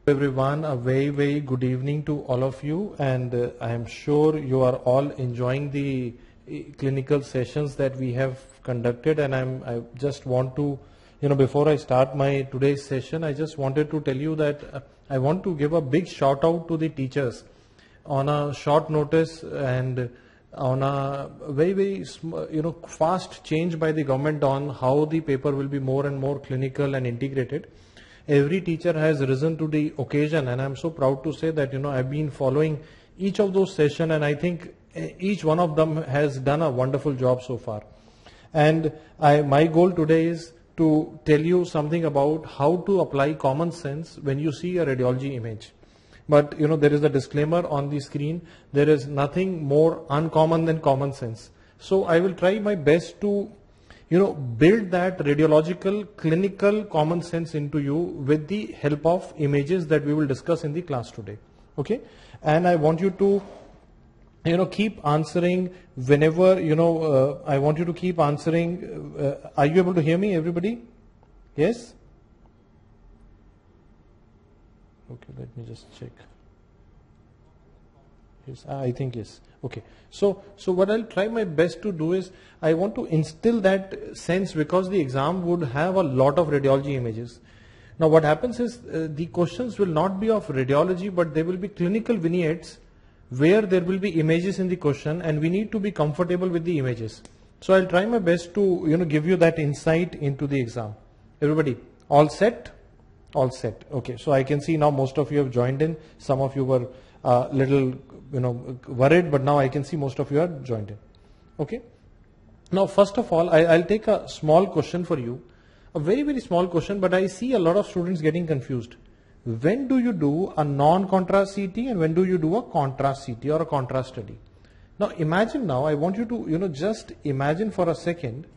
Everyone, a very good evening to all of you, and I am sure you are all enjoying the clinical sessions that we have conducted. And I just want to, before I start my today's session, I just wanted to tell you that I want to give a big shout out to the teachers on a short notice and on a very fast change by the government on how the paper will be more and more clinical and integrated. Every teacher has risen to the occasion, and I'm so proud to say that I've been following each of those sessions, and I think each one of them has done a wonderful job so far. And my goal today is to tell you something about how to apply common sense when you see a radiology image. But there is a disclaimer on the screen. There is nothing more uncommon than common sense. So I will try my best to build that radiological clinical common sense into you with the help of images that we will discuss in the class today. Okay, and I want you to keep answering whenever I want you to keep answering. Are you able to hear me, everybody? Yes. Okay, let me just check. Yes, I think yes. Okay. So what I'll try my best to do is I want to instill that sense, because the exam would have a lot of radiology images. Now what happens is the questions will not be of radiology, but there will be clinical vignettes where there will be images in the question, and we need to be comfortable with the images. So I'll try my best to give you that insight into the exam. Everybody, all set? All set. Okay. So I can see now most of you have joined in. Some of you were little worried, but now I can see most of you are joined in. Okay. Now first of all, I'll take a small question for you, a very small question, but I see a lot of students getting confused. When do you do a non-contrast CT and when do you do a contrast CT or a contrast study? Now imagine, now I want you to just imagine for a second.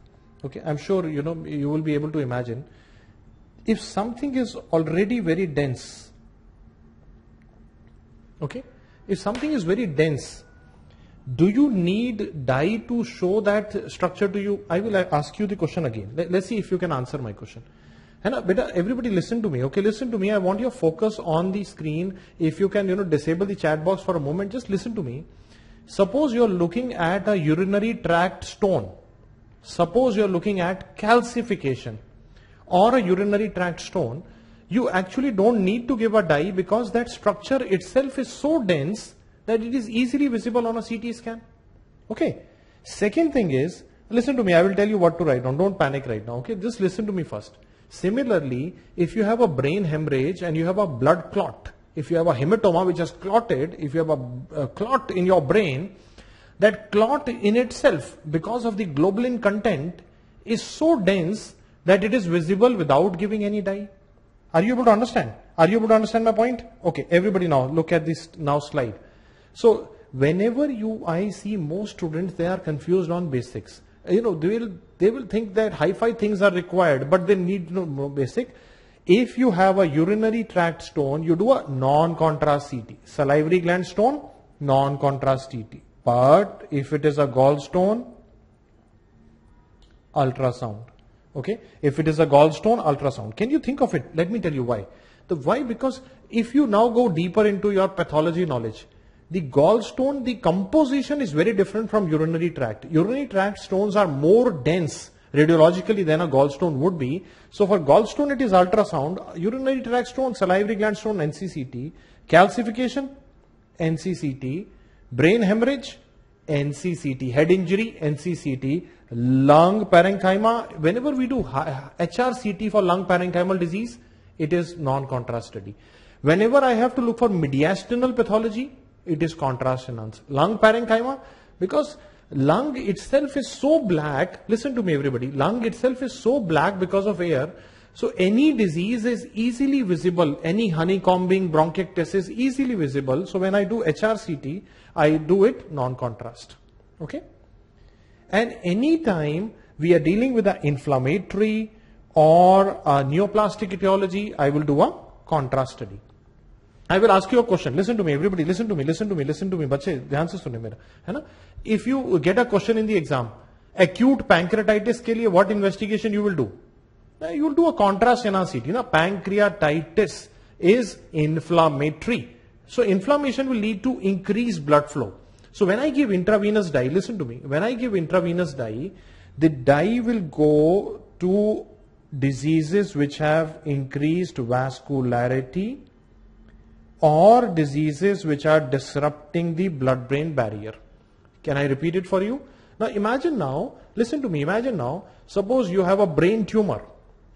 Okay, I'm sure you will be able to imagine, if something is already very dense. Okay, if something is very dense, do you need dye to show that structure to you? I will ask you the question again. Let's see if you can answer my question. Beta, everybody listen to me. Okay, listen to me. I want your focus on the screen. If you can disable the chat box for a moment, just listen to me. Suppose you're looking at a urinary tract stone. Suppose you're looking at calcification or a urinary tract stone. You actually don't need to give a dye, because that structure itself is so dense that it is easily visible on a CT scan. Okay. Second thing is, listen to me, I will tell you what to write down. Don't panic right now. Okay, just listen to me first. Similarly, if you have a brain hemorrhage and you have a blood clot, if you have a hematoma which has clotted, if you have a clot in your brain, that clot in itself, because of the globulin content, is so dense that it is visible without giving any dye. Are you able to understand? Are you able to understand my point? Okay, everybody now look at this now slide. So whenever I see most students, they are confused on basics. They will think that hi-fi things are required, but they need no basic. If you have a urinary tract stone, you do a non-contrast CT. Salivary gland stone, non-contrast CT. But if it is a gallstone, ultrasound. Okay, if it is a gallstone, ultrasound. Can you think of it? Let me tell you why. Why? Because if you now go deeper into your pathology knowledge, the gallstone, the composition is very different from urinary tract. Urinary tract stones are more dense radiologically than a gallstone would be. So for gallstone, it is ultrasound. Urinary tract stone, salivary gland stone, NCCT. Calcification, NCCT. Brain hemorrhage, NCCT. Head injury, NCCT. Lung parenchyma, whenever we do HRCT for lung parenchymal disease, it is non-contrast study. Whenever I have to look for mediastinal pathology, it is contrast enhanced. Lung parenchyma, because lung itself is so black, listen to me everybody, lung itself is so black because of air, so any disease is easily visible, any honeycombing bronchiectasis is easily visible. So when I do HRCT, I do it non-contrast. Okay. And anytime we are dealing with an inflammatory or a neoplastic etiology, I will do a contrast study. I will ask you a question. Listen to me, everybody. Listen to me. बच्चे ध्यान से सुने मेरा, है ना? If you get a question in the exam, acute pancreatitis के लिए what investigation you will do? You will do a contrast NRCT. Na? Pancreatitis is inflammatory. So inflammation will lead to increased blood flow. So when I give intravenous dye, listen to me, when I give intravenous dye, the dye will go to diseases which have increased vascularity or diseases which are disrupting the blood-brain barrier. Can I repeat it for you? Now imagine now, listen to me, imagine now, suppose you have a brain tumor.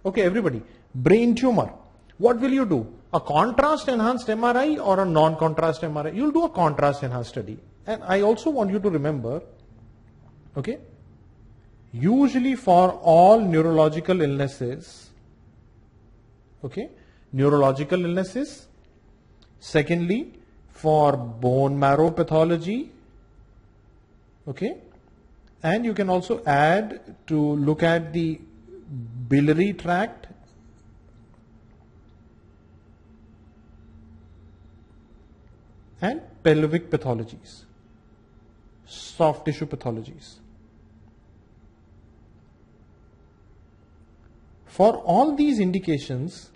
Okay, everybody, brain tumor. What will you do? A contrast enhanced MRI or a non-contrast MRI? You'll do a contrast enhanced study. And I also want you to remember, okay, usually for all neurological illnesses, okay, neurological illnesses, secondly, for bone marrow pathology, okay, and you can also add to look at the biliary tract, and pelvic pathologies, soft tissue pathologies. For all these indications,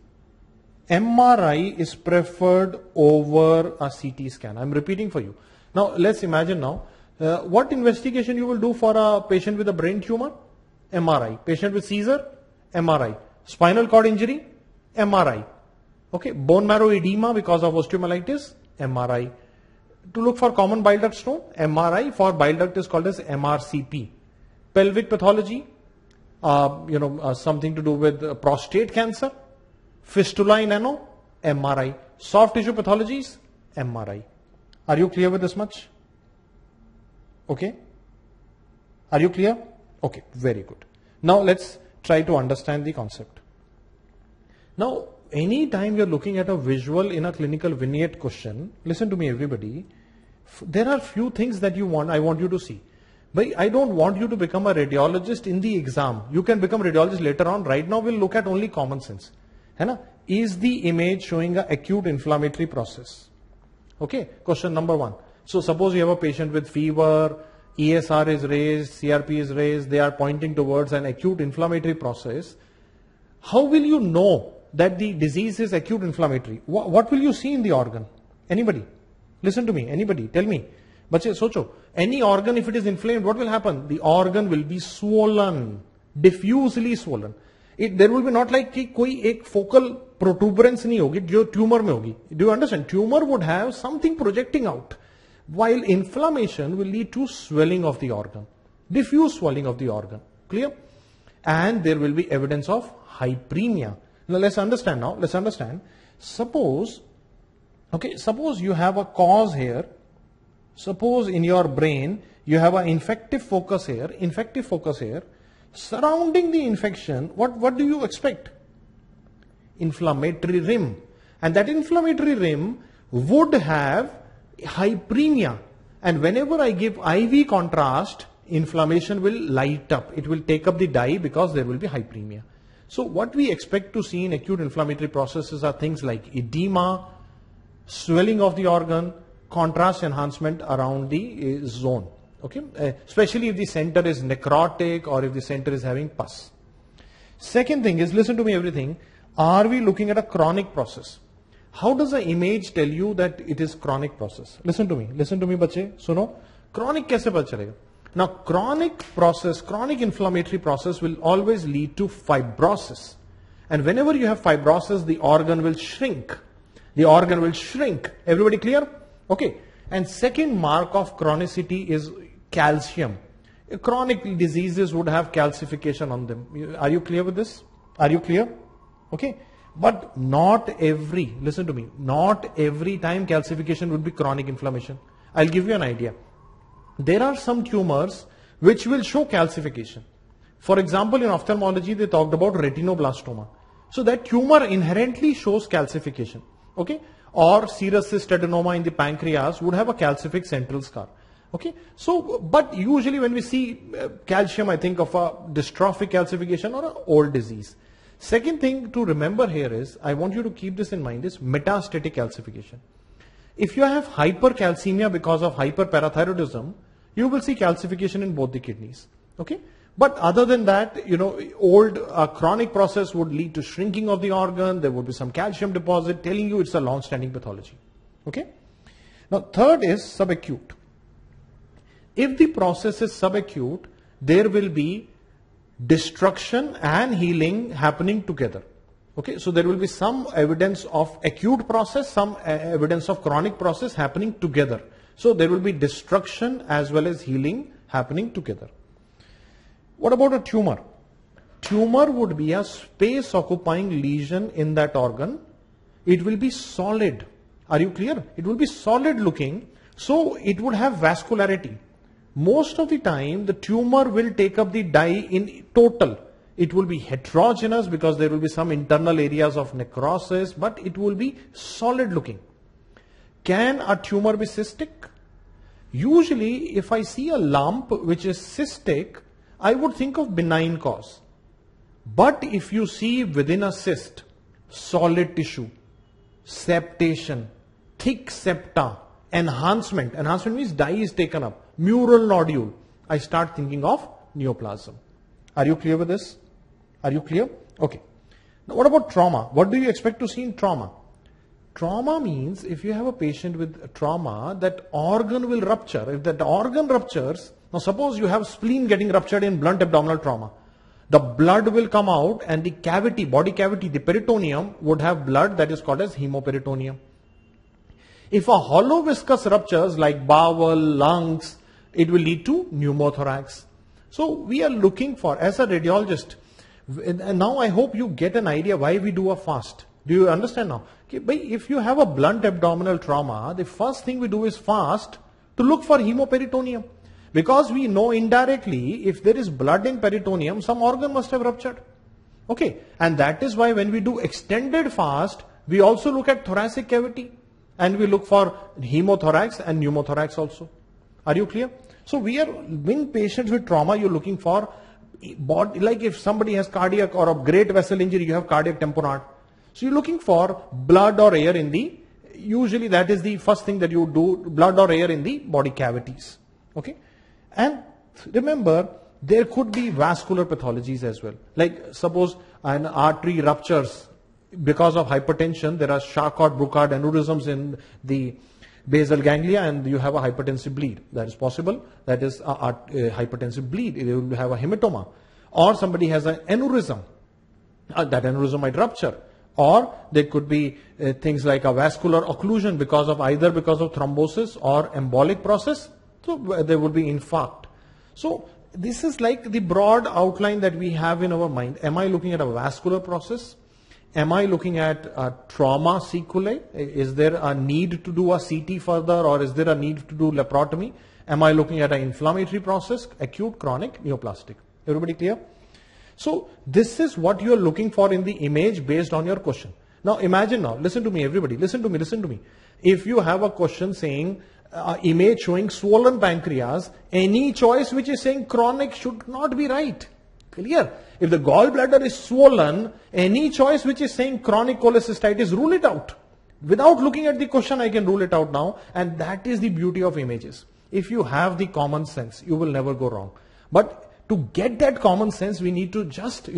MRI is preferred over a CT scan. I'm repeating for you. Now let's imagine now, what investigation you will do for a patient with a brain tumor? MRI. Patient with seizure? MRI. Spinal cord injury? MRI. Okay. Bone marrow edema because of osteomyelitis? MRI. To look for common bile duct stone? MRI. For bile duct is called as MRCP. Pelvic pathology? Something to do with prostate cancer? Fistula in ano? MRI. Soft tissue pathologies? MRI. Are you clear with this much? Okay. Are you clear? Okay, very good. Now let's try to understand the concept. Now, any time you're looking at a visual in a clinical vignette question, listen to me everybody, there are few things that I want you to see. But I don't want you to become a radiologist in the exam. You can become a radiologist later on. Right now we'll look at only common sense. Is the image showing an acute inflammatory process? Okay, question number 1. So suppose you have a patient with fever, ESR is raised, CRP is raised, they are pointing towards an acute inflammatory process. How will you know that the disease is acute inflammatory? What will you see in the organ? Anybody? Listen to me. Anybody? Tell me. Bache, socho. Any organ, if it is inflamed, what will happen? The organ will be swollen, diffusely swollen. There will be not like कि कोई एक focal protuberance नहीं होगी जो tumor में होगी. Do you understand? Tumor would have something projecting out, while inflammation will lead to swelling of the organ, diffuse swelling of the organ. Clear? And there will be evidence of hyperemia. Now let's understand. Suppose you have a cause here. Suppose in your brain you have an infective focus here. Surrounding the infection, what do you expect? Inflammatory rim. And that inflammatory rim would have hyperemia. And whenever I give IV contrast, inflammation will light up. It will take up the dye because there will be hyperemia. So what we expect to see in acute inflammatory processes are things like edema, swelling of the organ, contrast enhancement around the zone. Okay, especially if the center is necrotic or if the center is having pus. Second thing is, listen to me everything, are we looking at a chronic process? How does the image tell you that it is chronic process? Listen to me bache, suno. Chronic kaise pata chalega? Now chronic inflammatory process will always lead to fibrosis. And whenever you have fibrosis, the organ will shrink. Everybody clear? Okay. And second mark of chronicity is calcium. Chronic diseases would have calcification on them. Are you clear with this? Are you clear? Okay. But not every time calcification would be chronic inflammation. I'll give you an idea. There are some tumors which will show calcification. For example, in ophthalmology, they talked about retinoblastoma. So that tumor inherently shows calcification. Okay. Or serous cyst adenoma in the pancreas would have a calcific central scar. Okay. So, but usually when we see calcium, I think of a dystrophic calcification or an old disease. Second thing to remember here is, I want you to keep this in mind, is metastatic calcification. If you have hypercalcemia because of hyperparathyroidism, you will see calcification in both the kidneys. Okay. But other than that, old chronic process would lead to shrinking of the organ. There would be some calcium deposit, telling you it's a long-standing pathology. Okay. Now, third is subacute. If the process is subacute, there will be destruction and healing happening together. Okay, so there will be some evidence of acute process, some evidence of chronic process happening together. So there will be destruction as well as healing happening together. What about a tumor? Tumor would be a space occupying lesion in that organ. It will be solid. Are you clear? It will be solid looking, so it would have vascularity. Most of the time, the tumor will take up the dye in total. It will be heterogeneous because there will be some internal areas of necrosis, but it will be solid looking. Can a tumor be cystic? Usually, if I see a lump which is cystic, I would think of benign cause. But if you see within a cyst, solid tissue, septation, thick septa, enhancement means dye is taken up, mural nodule, I start thinking of neoplasm. Are you clear with this? Are you clear? Okay. Now what about trauma? What do you expect to see in trauma? Trauma means if you have a patient with trauma, that organ will rupture. If that organ ruptures, now suppose you have spleen getting ruptured in blunt abdominal trauma. The blood will come out and the cavity, body cavity, the peritoneum would have blood that is called as hemoperitoneum. If a hollow viscous ruptures like bowel, lungs, it will lead to pneumothorax. So we are looking for, as a radiologist, and now I hope you get an idea why we do a fast. Do you understand now? If you have a blunt abdominal trauma, the first thing we do is fast to look for hemoperitoneum. Because we know indirectly, if there is blood in peritoneum, some organ must have ruptured. Okay, and that is why when we do extended fast, we also look at thoracic cavity and we look for hemothorax and pneumothorax also. Are you clear? So we are, in patients with trauma, you're looking for body, like if somebody has cardiac or a great vessel injury, you have cardiac tamponade. So you're looking for blood or air in the, usually that is the first thing that you do, blood or air in the body cavities. Okay. And remember, there could be vascular pathologies as well. Like suppose an artery ruptures because of hypertension, there are Charcot-Bouchard aneurysms in the basal ganglia and you have a hypertensive bleed. That is possible. That is a hypertensive bleed. You will have a hematoma. Or somebody has an aneurysm. That aneurysm might rupture. Or there could be things like a vascular occlusion because of either because of thrombosis or embolic process. So there would be infarct. So this is like the broad outline that we have in our mind. Am I looking at a vascular process? Am I looking at a trauma sequelae? Is there a need to do a CT further, or is there a need to do laparotomy? Am I looking at an inflammatory process, acute, chronic, neoplastic? Everybody clear? So this is what you are looking for in the image based on your question. Now imagine now, listen to me everybody, listen to me. If you have a question saying, image showing swollen pancreas, any choice which is saying chronic should not be right. Clear? If the gallbladder is swollen, any choice which is saying chronic cholecystitis, rule it out. Without looking at the question, I can rule it out now. And that is the beauty of images. If you have the common sense, you will never go wrong. But to get that common sense, we need to just,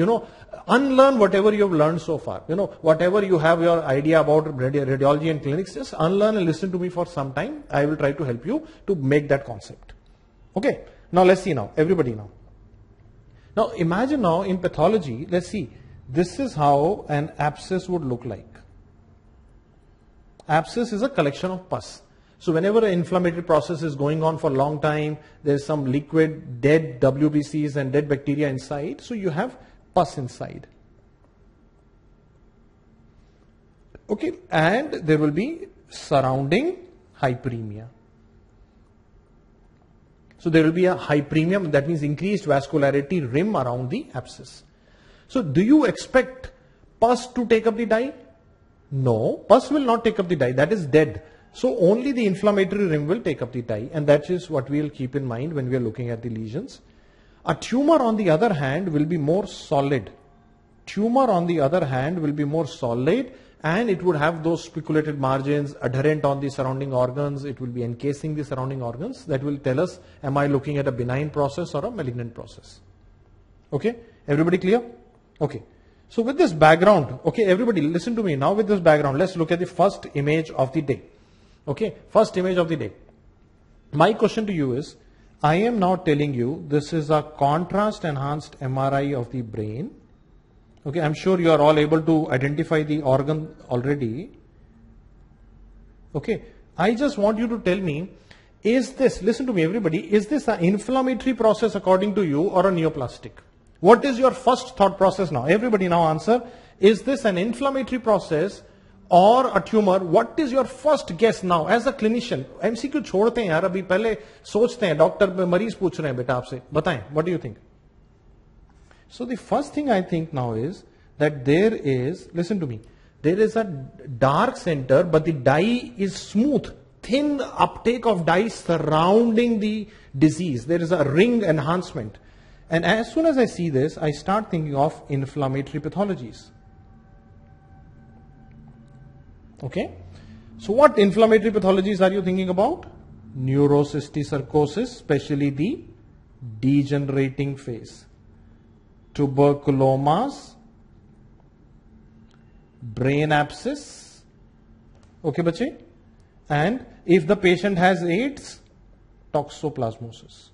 unlearn whatever you have learned so far. Whatever you have your idea about radiology and clinics, just unlearn and listen to me for some time. I will try to help you to make that concept. Okay. Now let's see now, everybody now. Now imagine now in pathology, let's see, this is how an abscess would look like. Abscess is a collection of pus. So whenever an inflammatory process is going on for a long time, there's some liquid, dead WBCs and dead bacteria inside. So you have pus inside. Okay, and there will be surrounding hyperemia. So there will be a hyperemia, that means increased vascularity rim around the abscess. So do you expect pus to take up the dye? No, pus will not take up the dye, that is dead. So only the inflammatory rim will take up the dye, and that is what we will keep in mind when we are looking at the lesions. A tumor on the other hand will be more solid. Tumor on the other hand will be more solid, and it would have those spiculated margins adherent on the surrounding organs. It will be encasing the surrounding organs. That will tell us, am I looking at a benign process or a malignant process? Okay, everybody clear? Okay. So with this background, okay, everybody listen to me now. With this background, let's look at the first image of the day. Okay, first image of the day. My question to you is, I am now telling you this is a contrast enhanced MRI of the brain. Okay, I'm sure you are all able to identify the organ already. Okay, I just want you to tell me, is this, listen to me everybody, is this an inflammatory process according to you or a neoplastic? What is your first thought process now? Everybody now answer. Is this an inflammatory process or a tumor? What is your first guess now as a clinician? MCQ छोड़ते हैं यार, अभी पहले सोचते हैं, doctor मरीज पूछ रहे हैं बेटा आपसे, बताएं, what do you think? So the first thing I think now is that there is, listen to me, there is a dark center but the dye is smooth, thin uptake of dye surrounding the disease. There is a ring enhancement. And as soon as I see this, I start thinking of inflammatory pathologies. Okay. So what inflammatory pathologies are you thinking about? Neurocysticercosis, especially the degenerating phase. Tuberculomas, brain abscess. Okay, bache? And if the patient has AIDS, toxoplasmosis.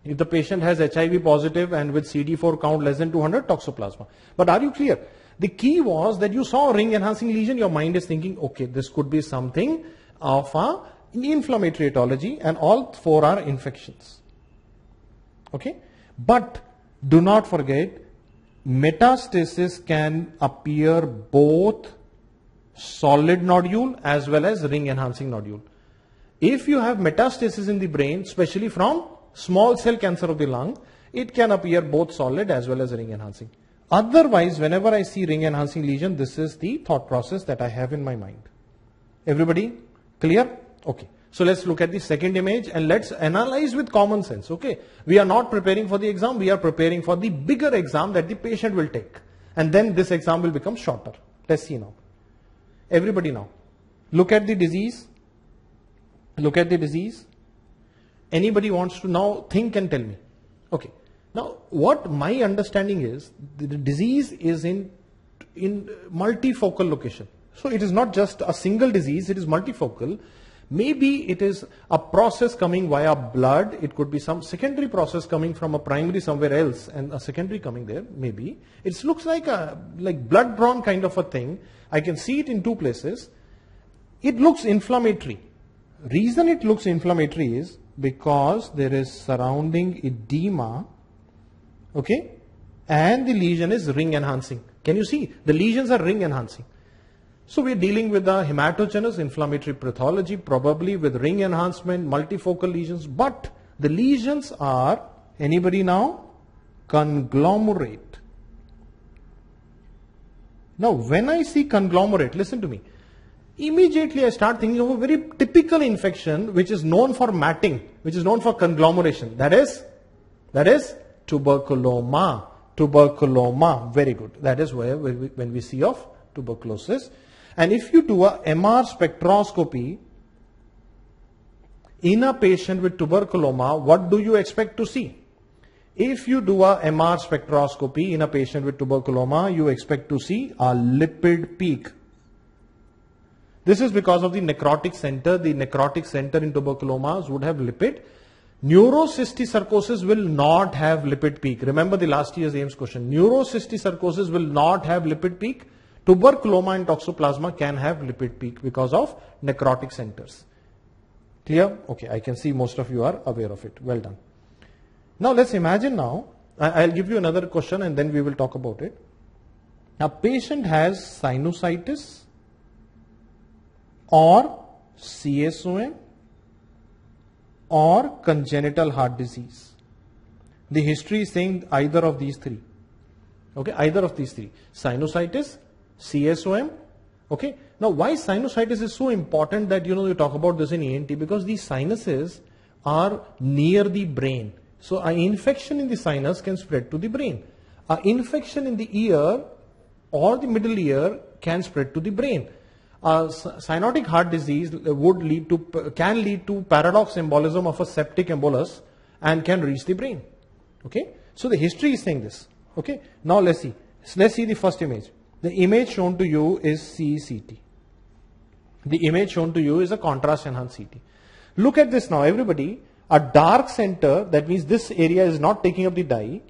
If the patient has HIV positive and with CD4 count less than 200, toxoplasma. But are you clear? The key was that you saw a ring enhancing lesion, your mind is thinking, okay, this could be something of a inflammatory etiology, and all four are infections. Okay? But do not forget, metastasis can appear both solid nodule as well as ring enhancing nodule. If you have metastasis in the brain, especially from small cell cancer of the lung, it can appear both solid as well as ring enhancing. Otherwise, whenever I see ring enhancing lesion, this is the thought process that I have in my mind. Everybody clear? Okay. So let's look at the second image and let's analyze with common sense. Okay. We are not preparing for the exam. We are preparing for the bigger exam that the patient will take. And then this exam will become shorter. Let's see now. Everybody now. Look at the disease. Look at the disease. Anybody wants to now think and tell me. Okay. Now, what my understanding is, the disease is in multifocal location. So it is not just a single disease, it is multifocal. Maybe it is a process coming via blood. It could be some secondary process coming from a primary somewhere else and a secondary coming there. Maybe. It looks like a blood drawn kind of a thing. I can see it in two places. It looks inflammatory. Reason it looks inflammatory is because there is surrounding edema, okay, and the lesion is ring enhancing. Can you see? The lesions are ring enhancing. So we are dealing with a hematogenous inflammatory pathology, probably with ring enhancement, multifocal lesions, but the lesions are, anybody now? Conglomerate. Now when I see conglomerate, listen to me. Immediately I start thinking of a very typical infection which is known for matting, which is known for conglomeration. That is tuberculoma. Tuberculoma. Very good. That is where when we see of tuberculosis. And if you do a MR spectroscopy in a patient with tuberculoma, what do you expect to see? If you do a MR spectroscopy in a patient with tuberculoma, you expect to see a lipid peak. This is because of the necrotic center. The necrotic center in tuberculomas would have lipid. Neurocysticercosis will not have lipid peak. Remember the last year's AIMS question. Neurocysticercosis will not have lipid peak. Tuberculoma and toxoplasma can have lipid peak because of necrotic centers. Clear? Okay, I can see most of you are aware of it. Well done. Now let's imagine now, I'll give you another question and then we will talk about it. A patient has sinusitis or CSOM or congenital heart disease. The history is saying either of these three. Okay, either of these three. Sinusitis, CSOM. Okay. Now why sinusitis is so important that you talk about this in ENT, because these sinuses are near the brain. So an infection in the sinus can spread to the brain. An infection in the ear or the middle ear can spread to the brain. Cyanotic heart disease can lead to paradox embolism of a septic embolus and can reach the brain. Okay. So the history is saying this. Okay. Now let's see. Let's see the first image. The image shown to you is CCT. The image shown to you is a contrast enhanced CT. Look at this now, everybody. A dark center, that means this area is not taking up the dye.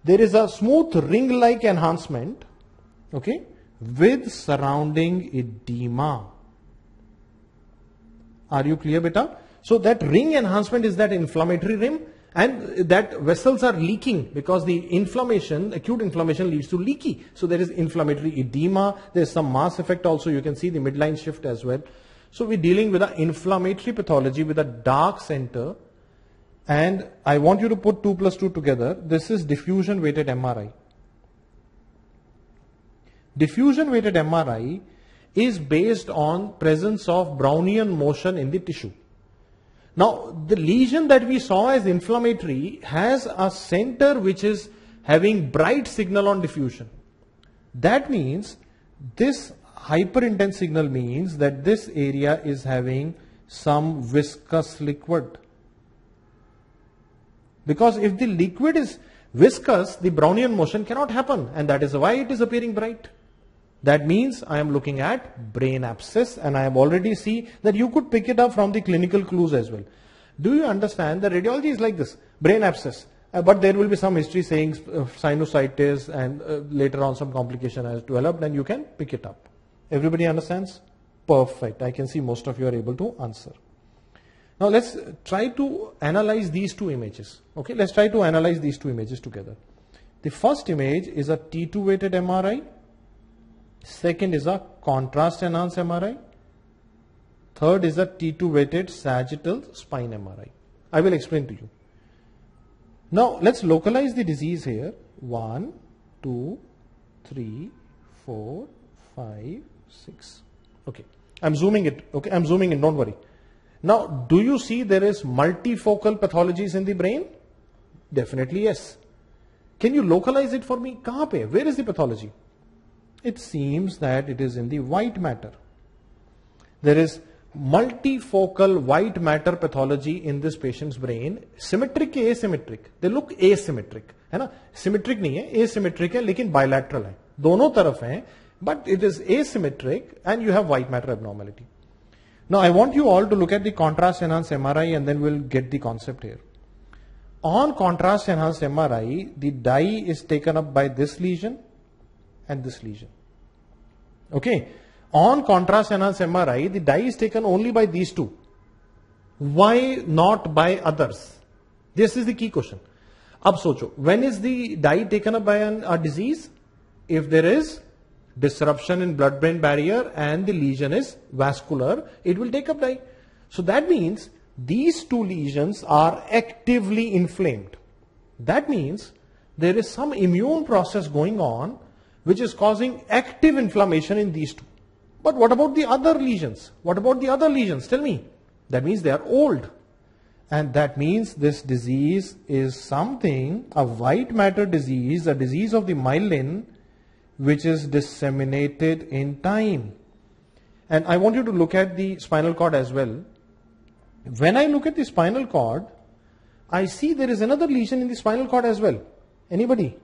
There is a smooth ring-like enhancement, okay, with surrounding edema. Are you clear, beta? So that ring enhancement is that inflammatory rim, and that vessels are leaking because the inflammation, acute inflammation leads to leaky. So there is inflammatory edema. There is some mass effect also. You can see the midline shift as well. So we're dealing with an inflammatory pathology with a dark center. And I want you to put 2 plus 2 together. This is diffusion weighted MRI. Diffusion weighted MRI is based on presence of Brownian motion in the tissue. Now, the lesion that we saw as inflammatory has a center which is having bright signal on diffusion. That means this hyperintense signal means that this area is having some viscous liquid. Because if the liquid is viscous, the Brownian motion cannot happen, and that is why it is appearing bright. That means I am looking at brain abscess, and I have already seen that you could pick it up from the clinical clues as well. Do you understand that radiology is like this? Brain abscess. But there will be some history saying sinusitis, and later on some complication has developed, and you can pick it up. Everybody understands? Perfect. I can see most of you are able to answer. Now let's try to analyze these two images. Okay, let's try to analyze these two images together. The first image is a T2 weighted MRI. Second is a contrast enhanced MRI. Third is a T2 weighted sagittal spine MRI. I will explain to you. Now let's localize the disease here. 1, 2, 3, 4, 5, 6. Okay, I'm zooming it. Okay, I'm zooming in, don't worry. Now, do you see there is multifocal pathologies in the brain? Definitely yes. Can you localize it for me? Kahan pe? Where is the pathology? It seems that it is in the white matter. There is multifocal white matter pathology in this patient's brain. Symmetric ke asymmetric? They look asymmetric. है ना? Symmetric नहीं है, asymmetric है, लेकिन bilateral है. दोनों तरफ हैं, but it is asymmetric and you have white matter abnormality. Now I want you all to look at the contrast enhanced MRI and then we'll get the concept here. On contrast enhanced MRI, the dye is taken up by this lesion and this lesion. Okay. On contrast enhanced MRI, the dye is taken only by these two. Why not by others? This is the key question. Ab socho, when is the dye taken up by a disease? If there is disruption in blood-brain barrier and the lesion is vascular, it will take up dye. So that means these two lesions are actively inflamed. That means there is some immune process going on which is causing active inflammation in these two. But what about the other lesions? What about the other lesions? Tell me. That means they are old. And that means this disease is something, a white matter disease, a disease of the myelin, which is disseminated in time. And I want you to look at the spinal cord as well. When I look at the spinal cord, I see there is another lesion in the spinal cord as well. Anybody?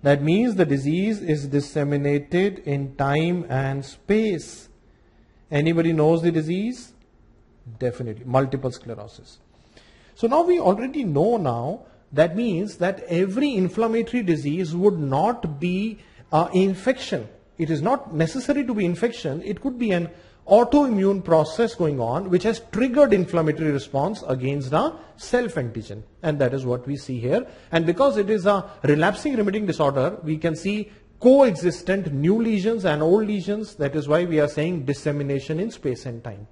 That means the disease is disseminated in time and space. Anybody knows the disease? Definitely. Multiple sclerosis. So now we already know now, that means that every inflammatory disease would not be infection. It is not necessary to be infection. It could be an autoimmune process going on which has triggered inflammatory response against the self-antigen, and that is what we see here. And because it is a relapsing remitting disorder, we can see coexistent new lesions and old lesions. That is why we are saying dissemination in space and time.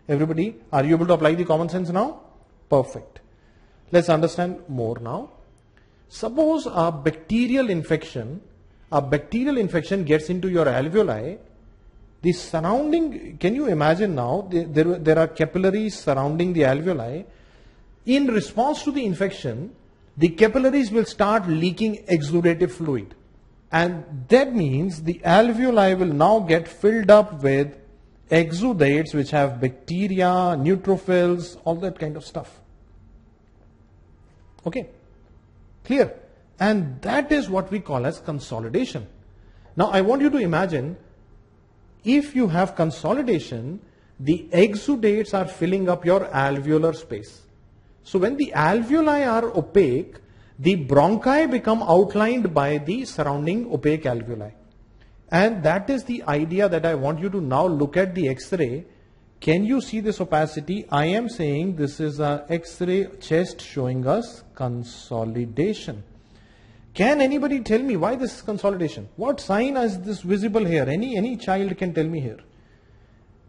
Everybody, are you able to apply the common sense now? Perfect. Let's understand more now. Suppose a bacterial infection gets into your alveoli. The surrounding, can you imagine now, there are capillaries surrounding the alveoli. In response to the infection, the capillaries will start leaking exudative fluid. And that means the alveoli will now get filled up with exudates which have bacteria, neutrophils, all that kind of stuff. Okay. Clear? And that is what we call as consolidation. Now I want you to imagine, if you have consolidation, the exudates are filling up your alveolar space. So when the alveoli are opaque, the bronchi become outlined by the surrounding opaque alveoli. And that is the idea that I want you to now look at the X-ray. Can you see this opacity? I am saying this is a X-ray chest showing us consolidation. Can anybody tell me why this is consolidation? What sign is this visible here? Any child can tell me here.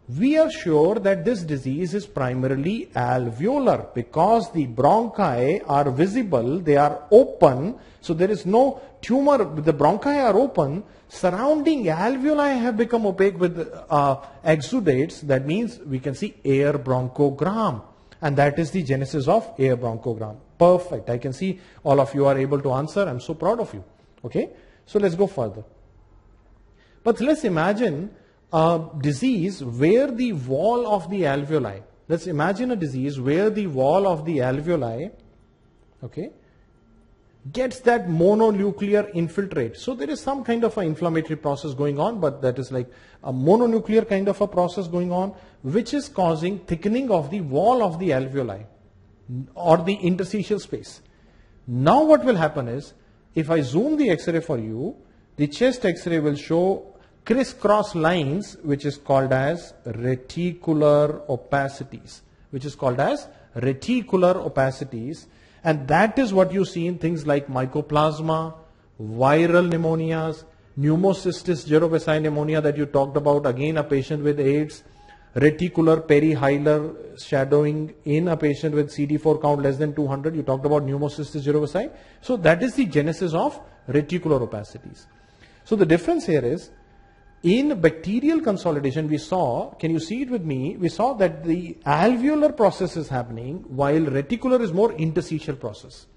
We are sure that this disease is primarily alveolar because the bronchi are visible, they are open, so there is no tumor. The bronchi are open, surrounding alveoli have become opaque with exudates. That means we can see air bronchogram, and that is the genesis of air bronchogram. Perfect. I can see all of you are able to answer. I'm so proud of you. Okay, so let's go further. But let's imagine a disease where the wall of the alveoli, let's imagine a disease where the wall of the alveoli, okay, gets that mononuclear infiltrate. So there is some kind of an inflammatory process going on, but that is like a mononuclear kind of a process going on, which is causing thickening of the wall of the alveoli or the interstitial space. Now what will happen is, if I zoom the X-ray for you, the chest X-ray will show crisscross lines, which is called as reticular opacities, and that is what you see in things like mycoplasma, viral pneumonias, pneumocystis jirovecii pneumonia that you talked about, again a patient with AIDS, reticular perihilar shadowing in a patient with CD4 count less than 200, you talked about pneumocystis jirovecii. So that is the genesis of reticular opacities. So the difference here is, in bacterial consolidation we saw, can you see it with me? We saw that the alveolar process is happening while reticular is more interstitial process.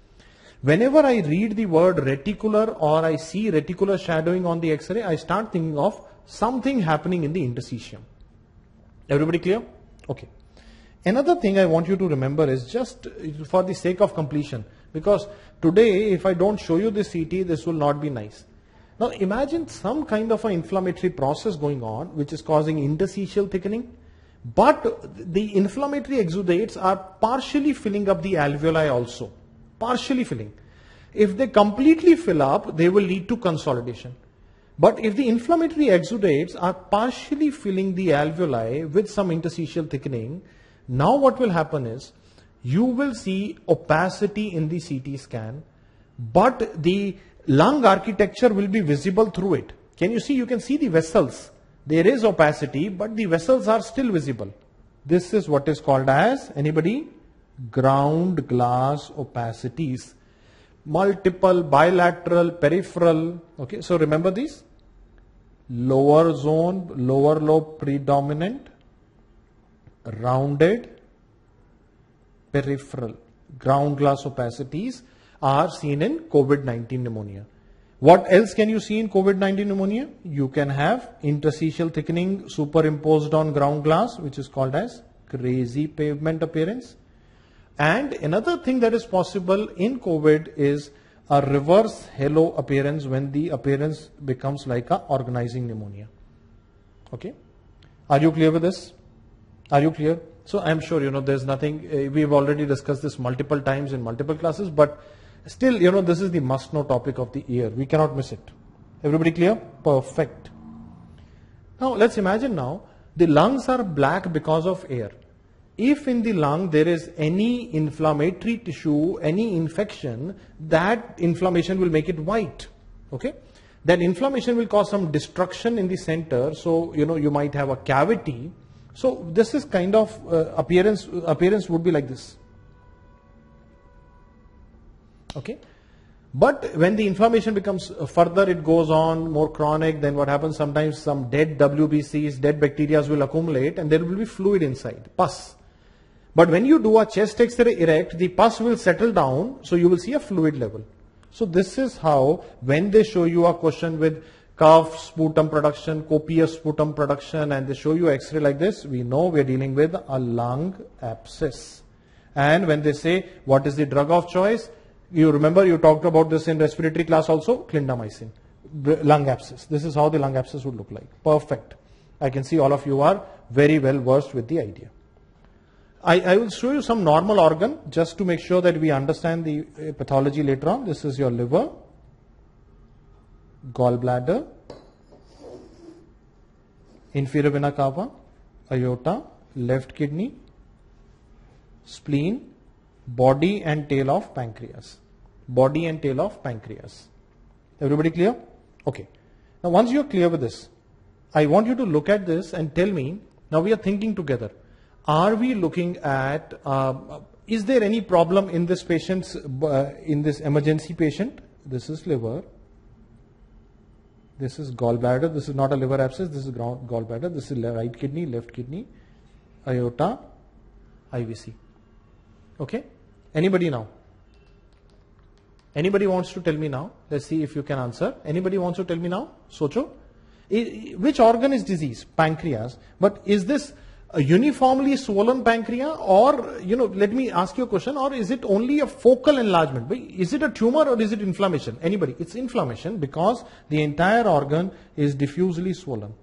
Whenever I read the word reticular or I see reticular shadowing on the X-ray, I start thinking of something happening in the interstitium. Everybody clear? Okay. Another thing I want you to remember is, just for the sake of completion, because today if I don't show you this CT, this will not be nice. Now imagine some kind of an inflammatory process going on which is causing interstitial thickening, but the inflammatory exudates are partially filling up the alveoli also. Partially filling. If they completely fill up, they will lead to consolidation. But if the inflammatory exudates are partially filling the alveoli with some interstitial thickening, now what will happen is, you will see opacity in the CT scan, but the lung architecture will be visible through it. Can you see? You can see the vessels. There is opacity, but the vessels are still visible. This is what is called as, anybody? Ground glass opacities. Multiple, bilateral, peripheral. Okay, so remember these. Lower zone, lower lobe predominant, rounded, peripheral. Ground glass opacities are seen in COVID-19 pneumonia. What else can you see in COVID-19 pneumonia? You can have interstitial thickening superimposed on ground glass, which is called as crazy pavement appearance. And another thing that is possible in COVID is a reverse halo appearance, when the appearance becomes like a organizing pneumonia. Okay? Are you clear with this? Are you clear? So I'm sure there's nothing, we've already discussed this multiple times in multiple classes, but still, this is the must-know topic of the year. We cannot miss it. Everybody clear? Perfect. Now, let's imagine now, the lungs are black because of air. If in the lung there is any inflammatory tissue, any infection, that inflammation will make it white. Okay? That inflammation will cause some destruction in the center. So, you might have a cavity. So, this is kind of appearance would be like this. Okay, but when the inflammation becomes further, it goes on more chronic, then what happens, sometimes some dead WBCs, dead bacteria will accumulate and there will be fluid inside, pus. But when you do a chest X-ray erect, the pus will settle down, so you will see a fluid level. So this is how, when they show you a question with cough, sputum production, copious sputum production, and they show you X-ray like this, we know we are dealing with a lung abscess. And when they say, what is the drug of choice? You remember you talked about this in respiratory class also, clindamycin, lung abscess. This is how the lung abscess would look like. Perfect. I can see all of you are very well versed with the idea. I will show you some normal organ just to make sure that we understand the pathology later on. This is your liver, gallbladder, inferior vena cava, aorta, left kidney, spleen, body and tail of pancreas. Body and tail of pancreas. Everybody clear? Okay. Now once you're clear with this, I want you to look at this and tell me, now we are thinking together. Are we looking at, is there any problem in this patient's, in this emergency patient? This is liver. This is gallbladder. This is not a liver abscess. This is gallbladder. This is right kidney, left kidney, aorta, IVC. Okay? Anybody now? Anybody wants to tell me now? Let's see if you can answer. Anybody wants to tell me now? Socho? Which organ is disease? Pancreas. But is this a uniformly swollen pancreas, or, let me ask you a question, or is it only a focal enlargement? Is it a tumor or is it inflammation? Anybody? It's inflammation because the entire organ is diffusely swollen.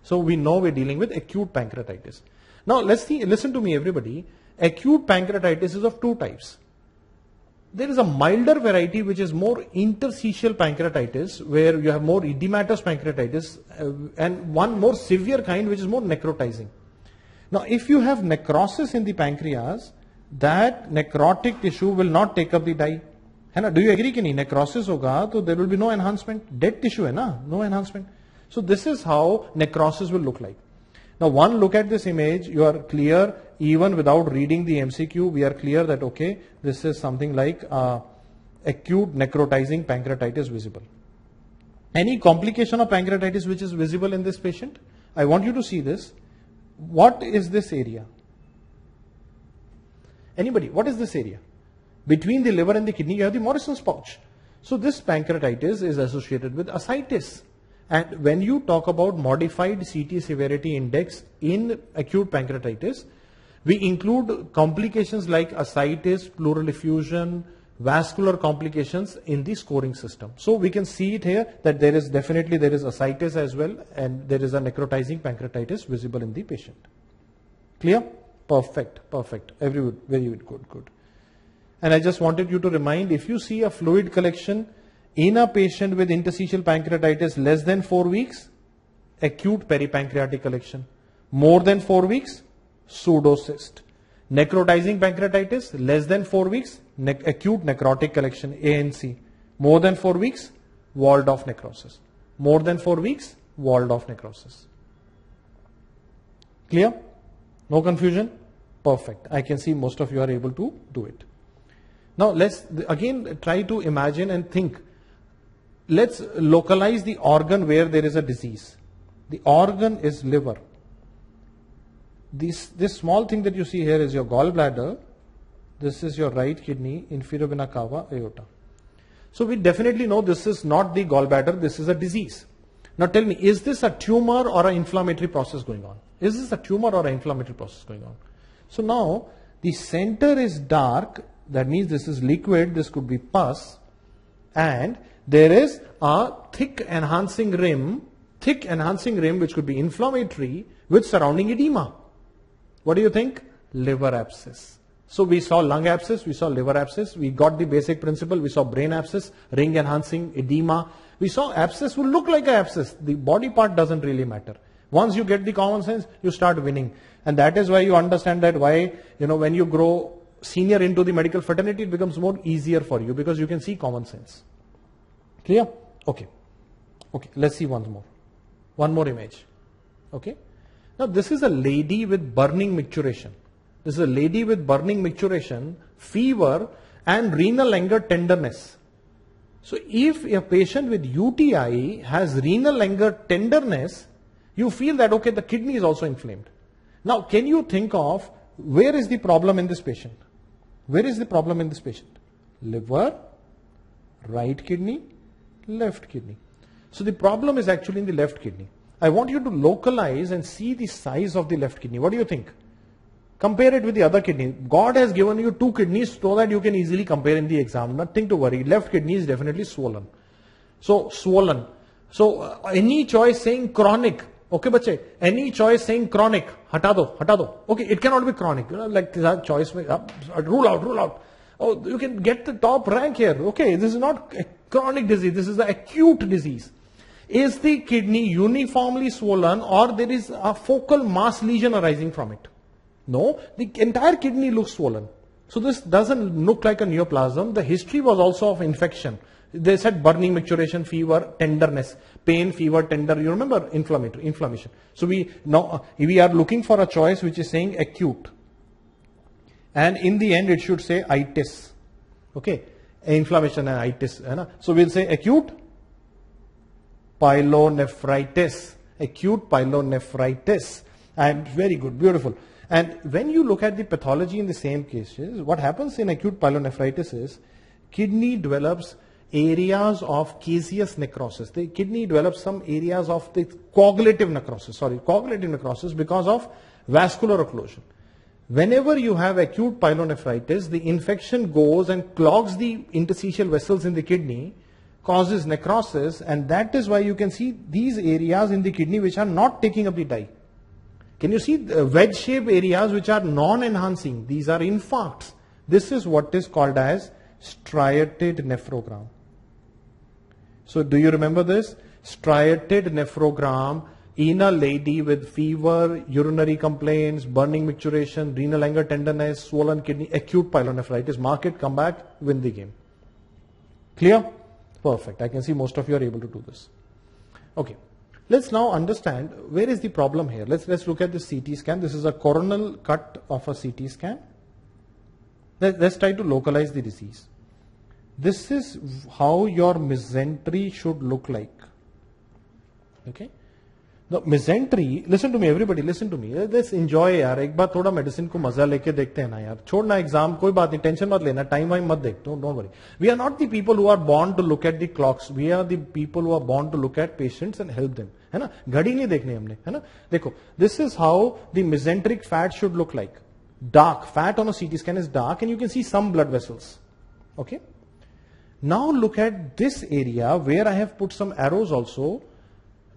So we know we're dealing with acute pancreatitis. Now let's see, listen to me everybody. Acute pancreatitis is of two types. There is a milder variety which is more interstitial pancreatitis, where you have more edematous pancreatitis, and one more severe kind which is more necrotizing. Now if you have necrosis in the pancreas, that necrotic tissue will not take up the dye. Do you agree? Necrosis hoga, so there will be no enhancement. Dead tissue hai na, no enhancement. So this is how necrosis will look like. Now one look at this image, you are clear, even without reading the MCQ, we are clear that okay, this is something like acute necrotizing pancreatitis visible. Any complication of pancreatitis which is visible in this patient? I want you to see this. What is this area? Anybody, what is this area? Between the liver and the kidney, you have the Morrison's pouch. So this pancreatitis is associated with ascites. And when you talk about modified CT severity index in acute pancreatitis, we include complications like ascites, pleural effusion, vascular complications in the scoring system. So we can see it here that there is ascites as well, and there is a necrotizing pancreatitis visible in the patient. Clear? Perfect. Very good. And I just wanted you to remind, if you see a fluid collection in a patient with interstitial pancreatitis less than 4 weeks, acute peripancreatic collection. More than 4 weeks, pseudocyst. Necrotizing pancreatitis less than 4 weeks, acute necrotic collection, ANC. More than 4 weeks, walled off necrosis. More than 4 weeks, walled off necrosis. Clear? No confusion? Perfect. I can see most of you are able to do it. Now let's again try to imagine and think. Let's localize the organ where there is a disease. The organ is liver. This small thing that you see here is your gallbladder. This is your right kidney, inferior vena cava, aorta. So we definitely know this is not the gallbladder, this is a disease. Now tell me, is this a tumor or an inflammatory process going on? Is this a tumor or an inflammatory process going on? So now the center is dark, that means this is liquid, this could be pus, and there is a thick enhancing rim which could be inflammatory with surrounding edema. What do you think? Liver abscess. So we saw lung abscess, we saw liver abscess, we got the basic principle, we saw brain abscess, ring enhancing, edema. We saw abscess will look like an abscess. The body part doesn't really matter. Once you get the common sense, you start winning. And that is why you understand that why, when you grow senior into the medical fraternity, it becomes more easier for you because you can see common sense. Clear? Okay. Let's see one more image. Okay. Now this is a lady with burning micturition. This is a lady with burning micturition, fever, and renal anger tenderness. So if a patient with UTI has renal anger tenderness, you feel that okay, the kidney is also inflamed. Now can you think of where is the problem in this patient? Where is the problem in this patient? Liver, right kidney, left kidney. So the problem is actually in the left kidney. I want you to localize and see the size of the left kidney. What do you think? Compare it with the other kidney. God has given you 2 kidneys so that you can easily compare in the exam. Nothing to worry. Left kidney is definitely swollen. So swollen. So any choice saying chronic. Okay, bache. Any choice saying chronic. Hata do. Okay, it cannot be chronic. Like that choice. Rule out. Oh, you can get the top rank here. Okay, this is not a chronic disease. This is the acute disease. Is the kidney uniformly swollen or there is a focal mass lesion arising from it? No, the entire kidney looks swollen. So this doesn't look like a neoplasm. The history was also of infection. They said burning, micturition, fever, tenderness, pain, fever, tender. You remember inflammation. So we are looking for a choice which is saying acute. And in the end it should say itis. Okay, inflammation and itis. So we'll say acute pyelonephritis. Acute pyelonephritis. And very good, beautiful. And when you look at the pathology in the same cases, what happens in acute pyelonephritis is kidney develops areas of caseous necrosis. The kidney develops some areas of the coagulative necrosis because of vascular occlusion. Whenever you have acute pyelonephritis, the infection goes and clogs the interstitial vessels in the kidney, causes necrosis, and that is why you can see these areas in the kidney which are not taking up the dye. Can you see the wedge-shaped areas which are non-enhancing? These are infarcts. This is what is called as striated nephrogram. So do you remember this? Striated nephrogram in a lady with fever, urinary complaints, burning micturition, renal anger tenderness, swollen kidney, acute pyelonephritis. Mark it, come back, win the game. Clear? Perfect. I can see most of you are able to do this. Okay. Let's now understand where is the problem here. Let's look at the CT scan. This is a coronal cut of a CT scan. Let's try to localize the disease. This is how your mesentery should look like. Okay. The mesentery, listen to me everybody, listen to me. Let's enjoy यार. एक बार थोड़ा medicine को मजा लेके देखते हैं ना यार. छोड़ना exam कोई बात नहीं, tension मत लेना, time वाइम मत देख. Don't worry. We are not the people who are born to look at the clocks. We are the people who are born to look at patients and help them. है ना? घड़ी नहीं देखनी हमने, है ना? देखो, this is how the mesenteric fat should look like. Dark fat on a CT scan is dark, and you can see some blood vessels. Okay. Now look at this area where I have put some arrows also.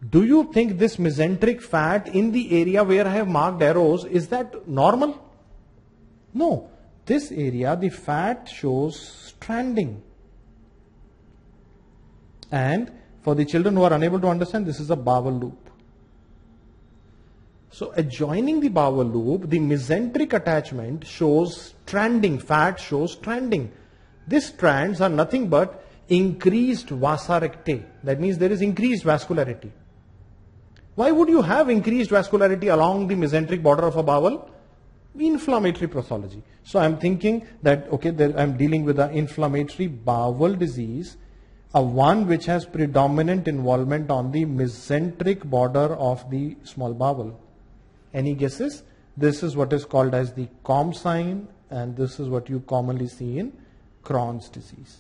Do you think this mesenteric fat in the area where I have marked arrows, is that normal? No. This area, the fat shows stranding. And for the children who are unable to understand, this is a bowel loop. So adjoining the bowel loop, the mesenteric attachment shows stranding. Fat shows stranding. These strands are nothing but increased vasa rectae. That means there is increased vascularity. Why would you have increased vascularity along the mesenteric border of a bowel? Inflammatory pathology. So I'm thinking that, okay, I'm dealing with an inflammatory bowel disease, a one which has predominant involvement on the mesenteric border of the small bowel. Any guesses? This is what is called as the COM sign, and this is what you commonly see in Crohn's disease.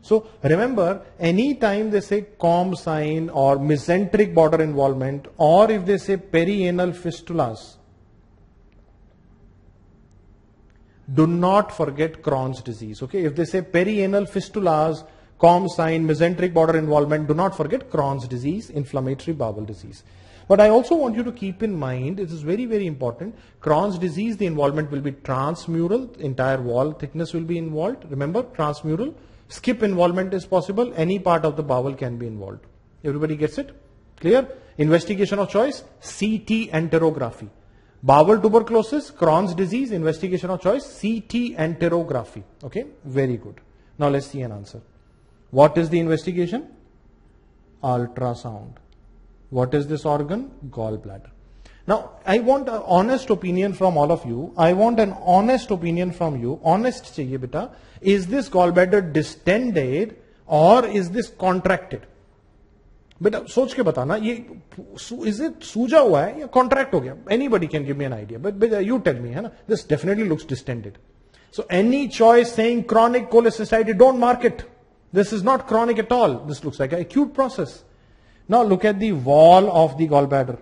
So remember, anytime they say COM sign or mesenteric border involvement, or if they say perianal fistulas, do not forget Crohn's disease. Okay, if they say perianal fistulas, COM sign, mesenteric border involvement, do not forget Crohn's disease, inflammatory bowel disease. But I also want you to keep in mind, it is very, very important, Crohn's disease, the involvement will be transmural, entire wall thickness will be involved. Remember, transmural. Skip involvement is possible. Any part of the bowel can be involved. Everybody gets it? Clear? Investigation of choice, CT enterography. Bowel tuberculosis, Crohn's disease, investigation of choice, CT enterography. Okay, very good. Now let's see an answer. What is the investigation? Ultrasound. What is this organ? Gallbladder. Now, I want an honest opinion from all of you. I want an honest opinion from you. Honest chahiye beta. Is this gallbladder distended or is this contracted? बेटा सोच के बताना ये is it सूजा हुआ है या contract हो गया? Anybody can give me an idea, but you tell me, है ना? This definitely looks distended. So any choice saying chronic cholecystitis, don't mark it. This is not chronic at all. This looks like an acute process. Now look at the wall of the gallbladder.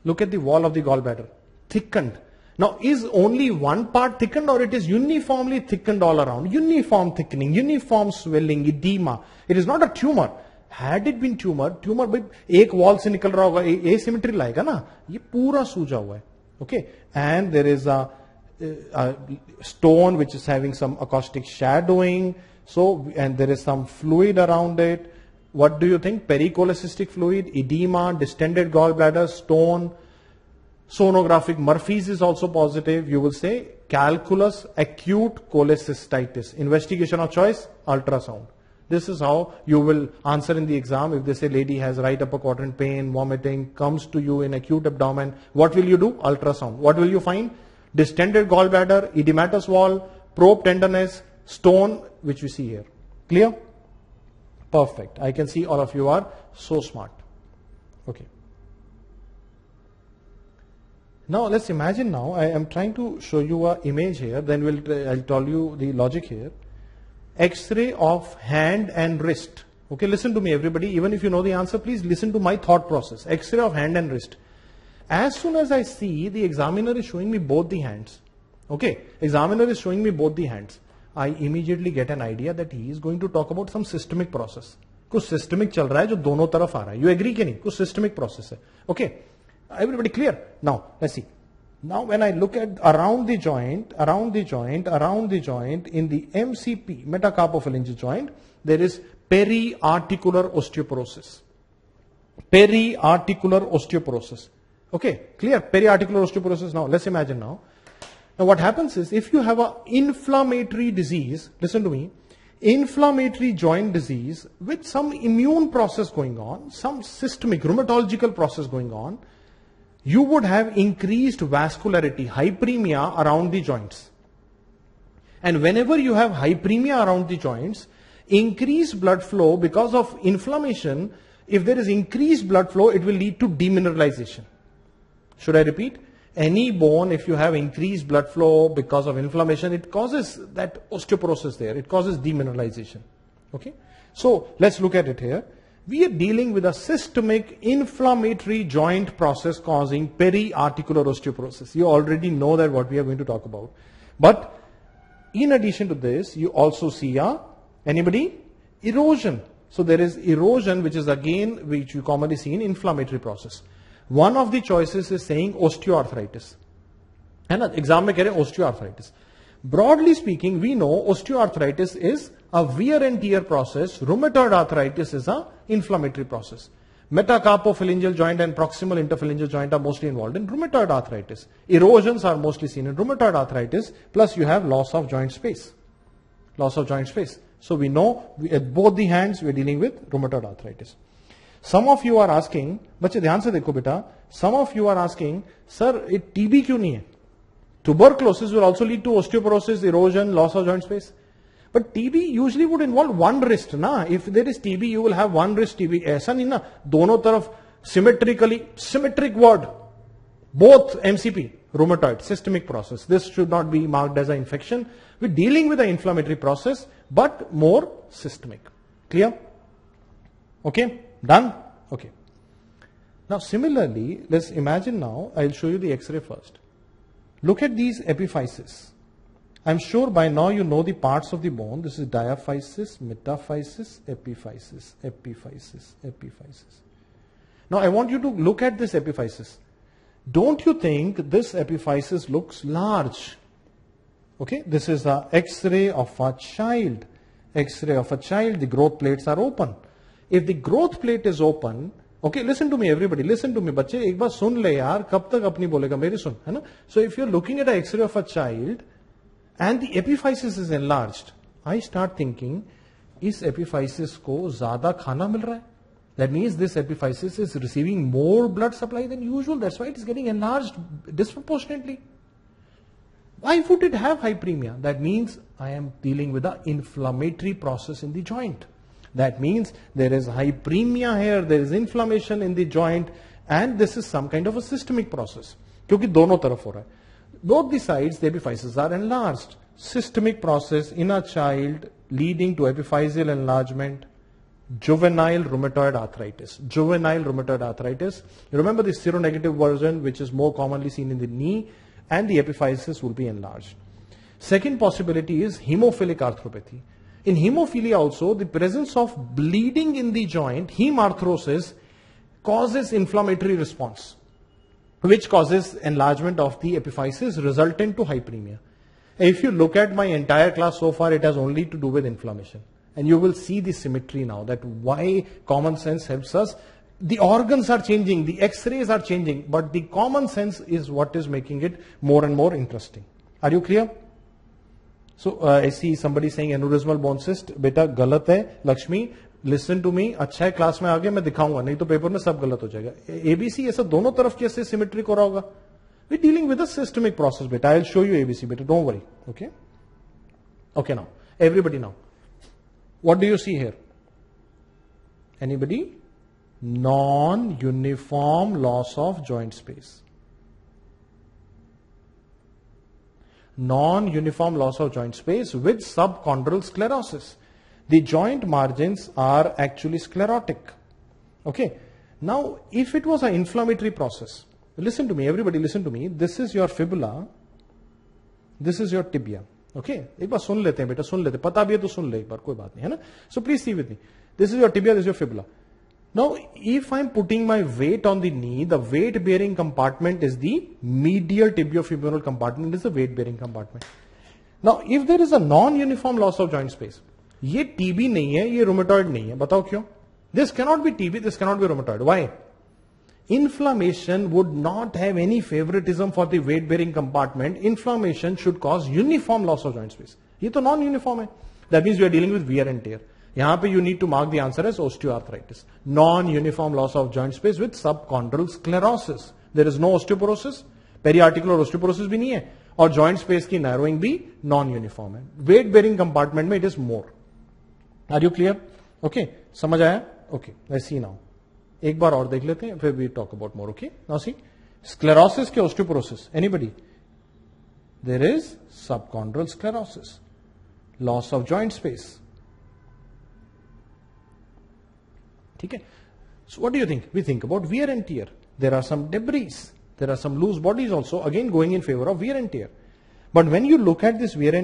Look at the wall of the gallbladder. Thickened. Now, is only one part thickened or it is uniformly thickened all around? Uniform thickening, uniform swelling, edema. It is not a tumor. Had it been tumor भाई एक wall से निकल रहा होगा, asymmetry लाएगा ना, ये पूरा सूजा हुआ है. Okay, and there is a stone which is having some acoustic shadowing. So, and there is some fluid around it. What do you think? Pericholecystic fluid, edema, distended gallbladder, stone. Sonographic Murphy's is also positive. You will say calculus acute cholecystitis. Investigation of choice, ultrasound. This is how you will answer in the exam. If they say lady has right upper quadrant pain, vomiting, comes to you in acute abdomen, what will you do? Ultrasound. What will you find? Distended gallbladder, edematous wall, probe tenderness, stone, which we see here. Clear? Perfect. I can see all of you are so smart. Okay. Now let's imagine now, I am trying to show you an image here, then I'll tell you the logic here. X-ray of hand and wrist. Okay, listen to me everybody, even if you know the answer, please listen to my thought process. X-ray of hand and wrist. As soon as I see the examiner is showing me both the hands, okay, examiner is showing me both the hands, I immediately get an idea that he is going to talk about some systemic process. कुछ systemic चल रहा है जो दोनों तरफ आ रहा है. You agree कि नहीं? कुछ systemic process है. Okay. Everybody clear? Now, let's see. Now, when I look at around the joint, in the MCP, metacarpophalangeal joint, there is periarticular osteoporosis. Periarticular osteoporosis. Okay, clear? Periarticular osteoporosis. Now, let's imagine now. Now, what happens is, if you have an inflammatory disease, listen to me, inflammatory joint disease with some immune process going on, some systemic rheumatological process going on, you would have increased vascularity, hyperemia around the joints. And whenever you have hyperemia around the joints, increased blood flow because of inflammation, if there is increased blood flow, it will lead to demineralization. Should I repeat? Any bone, if you have increased blood flow because of inflammation, it causes that osteoporosis there. It causes demineralization. Okay. So let's look at it here. We are dealing with a systemic inflammatory joint process causing periarticular osteoporosis. You already know that what we are going to talk about. But in addition to this, you also see anybody? Erosion. So there is erosion, which is again, which you commonly see in inflammatory process. One of the choices is saying osteoarthritis. And exam mein keh rahe osteoarthritis. Broadly speaking, we know osteoarthritis is a wear and tear process. Rheumatoid arthritis is an inflammatory process. Metacarpophalangeal joint and proximal interphalangeal joint are mostly involved in rheumatoid arthritis. Erosions are mostly seen in rheumatoid arthritis. Plus you have loss of joint space. Loss of joint space. So we know at both the hands we are dealing with rheumatoid arthritis. Some of you are asking, बच्चे ध्यान से देखो बेटा, some of you are asking, sir, it TB क्यों नहीं है? Tuberculosis will also lead to osteoporosis, erosion, loss of joint space. But TB usually would involve one wrist, na? If there is TB, you will have one wrist TB. ऐसा नहीं ना, दोनों तरफ symmetrically, symmetric word. Both MCP, rheumatoid, systemic process. This should not be marked as an infection. We're dealing with an inflammatory process, but more systemic. Clear? Okay? Done? Okay. Now similarly, let's imagine now, I'll show you the X-ray first. Look at these epiphyses. I'm sure by now you know the parts of the bone. This is diaphysis, metaphysis, epiphysis, epiphysis, epiphysis. Now I want you to look at this epiphysis. Don't you think this epiphysis looks large? Okay, this is the X-ray of a child. X-ray of a child, the growth plates are open. If the growth plate is open, okay, listen to me everybody, listen to me बच्चे एक बार सुन ले यार कब तक अपनी बोलेगा मेरी सुन है ना. So if you're looking at an X-ray of a child and the epiphysis is enlarged, I start thinking इस epiphysis को ज़्यादा खाना मिल रहा है. That means this epiphysis is receiving more blood supply than usual. That's why it is getting enlarged disproportionately. Why would it have hyperemia? That means I am dealing with an inflammatory process in the joint. That means there is hyperemia here, there is inflammation in the joint, and this is some kind of a systemic process. क्योंकि दोनों तरफ हो रहा है. Both the sides, the epiphyses are enlarged. Systemic process in a child leading to epiphyseal enlargement. Juvenile rheumatoid arthritis. Juvenile rheumatoid arthritis. You remember the seronegative version, which is more commonly seen in the knee, and the epiphysis will be enlarged. Second possibility is hemophilic arthropathy. In hemophilia also, the presence of bleeding in the joint, hemarthrosis, causes inflammatory response, which causes enlargement of the epiphysis resultant to hyperemia. If you look at my entire class so far, it has only to do with inflammation. And you will see the symmetry now, that why common sense helps us. The organs are changing, the x-rays are changing, but the common sense is what is making it more and more interesting. Are you clear? So I see somebody saying aneurysmal bone cyst. Beta galat hai. Lakshmi, listen to me. अच्छा है class में आगे मैं दिखाऊंगा, नहीं तो paper में सब गलत हो जाएगा. ABC ऐसा दोनों तरफ कैसे सिमेट्रिक हो रहा होगा? We're dealing with a systemic process, beta. I'll show you ABC, beta. Don't worry. Okay. Okay now. Everybody now. What do you see here? Anybody? Non-uniform loss of joint space. Non-uniform loss of joint space with subchondral sclerosis. The joint margins are actually sclerotic. Okay. Now, if it was an inflammatory process, listen to me, everybody listen to me. This is your fibula. This is your tibia. Okay एक बार सुन लेते हैं बेटा, सुन लेते, पता भी है तो सुन ले एक बार, कोई बात नहीं है ना. So please see with me. This is your tibia, this is your fibula. Now if I am putting my weight on the knee, the weight bearing compartment is the medial tibiofemoral compartment, is the weight bearing compartment. Now if there is a non uniform loss of joint space, ये TB नहीं है, ये rheumatoid नहीं है, बताओ क्यों? This cannot be TB, this cannot be rheumatoid. Why? Inflammation would not have any favoritism for the weight bearing compartment. Inflammation should cause uniform loss of joint space. ये तो non uniform है. That means we are dealing with wear and tear. यहाँ पे you need to mark the answer as osteoarthritis. Non uniform loss of joint space with subchondral sclerosis. There is no osteoporosis. Periarticular osteoporosis भी नहीं है, और joint space की narrowing भी non uniform है. Weight bearing compartment में it is more. Are you clear? Okay, समझ आया? Okay, let's see now. एक बार और देख लेते हैं, फिर we talk about more. Okay now see, sclerosis के osteoporosis, anybody? There is subchondral sclerosis, loss of joint space. ठीक है. So what do you think? We think about wear and tear. There are some debris, there are some loose bodies also, again going in favour of wear and tear. But when you look at this wear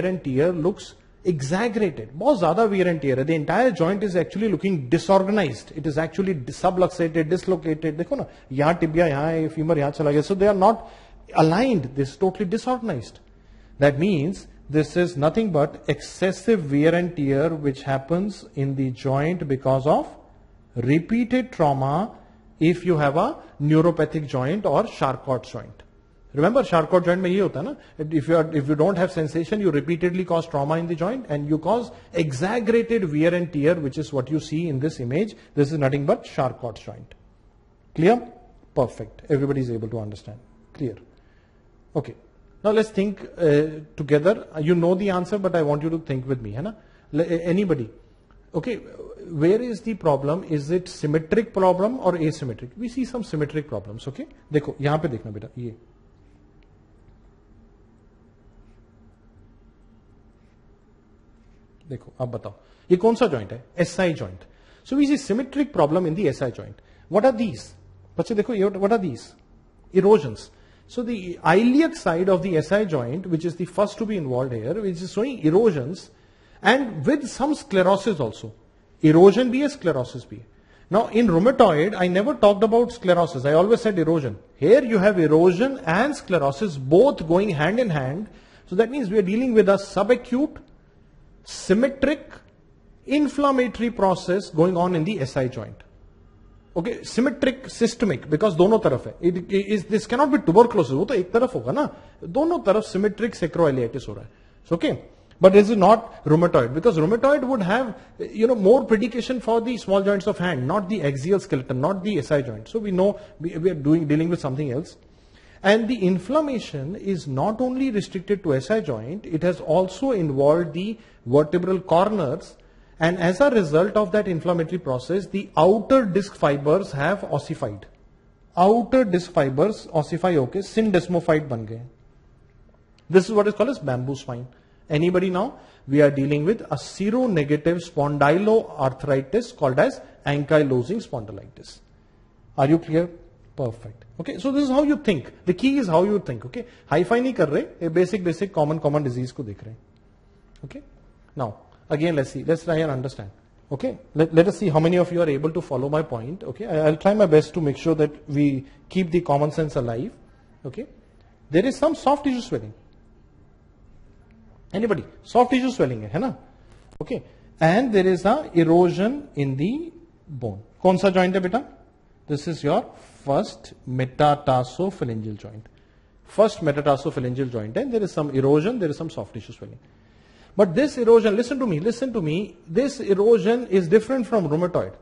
and tear looks exaggerated. बहुत ज्यादा wear and tear है. The entire joint is actually looking disorganized. It is actually subluxated, dislocated. देखो ना, यहाँ tibia यहाँ है, femur यहाँ चला गया. So they are not aligned. This is totally disorganized. That means this is nothing but excessive wear and tear which happens in the joint because of repeated trauma if you have a neuropathic joint or Charcot joint. Remember, Charcot joint में ये होता है ना, if you don't have sensation, you repeatedly cause trauma in the joint and you cause exaggerated wear and tear, which is what you see in this image. This is nothing but Charcot joint. Clear? Perfect. Everybody is able to understand. Clear? Okay. Now let's think together. You know the answer, but I want you to think with me. है ना? Anybody? Okay. Where is the problem? Is it symmetric problem or asymmetric? We see some symmetric problems. Okay. देखो यहाँ पे देखना बेटा, ये देखो, अब बताओ ये कौन सा जॉइंट है? SI joint. So we see symmetric problem in the SI joint. What are these? बच्चे देखो, ये what are these? Erosions. So the iliac side of the SI joint, which is the first to be involved here, which is showing erosions and with some sclerosis also. Erosion bhi hai, sclerosis bhi hai. Now in rheumatoid, I never talked about sclerosis. I always said erosion. Here you have erosion and sclerosis both going hand in hand. So that means we are dealing with a subacute, symmetric, inflammatory process going on in the SI joint. Okay, symmetric, systemic, because दोनों तरफ है. This cannot be tuberculosis. वो तो एक तरफ होगा ना. दोनों तरफ symmetric sacroiliitis हो रहा है. So, okay, but this is not rheumatoid, because rheumatoid would have, more predication for the small joints of hand, not the axial skeleton, not the SI joint. So we know we are dealing with something else. And the inflammation is not only restricted to SI joint, it has also involved the vertebral corners. And as a result of that inflammatory process, the outer disc fibers have ossified. Outer disc fibers ossify होके syndesmophyte बन गए. This is what is called as bamboo spine. Anybody now? We are dealing with a seronegative spondyloarthritis called as ankylosing spondylitis. Are you clear? Perfect. Okay, so this is how you think. The key is how you think. Okay, hi-fi नहीं कर रहे, basic common disease को देख रहे हैं. Okay, now again let's try and understand. Okay, let us see how many of you are able to follow my point. Okay, I'll try my best to make sure that we keep the common sense alive. Okay, there is some soft tissue swelling. Anybody? Soft tissue swelling है ना? Okay, and there is a erosion in the bone. कौन सा joint है बेटा? This is your first metatarsophalangeal joint. First metatarsophalangeal joint, and there is some erosion, there is some soft tissue swelling. But this erosion, listen to me, this erosion is different from rheumatoid.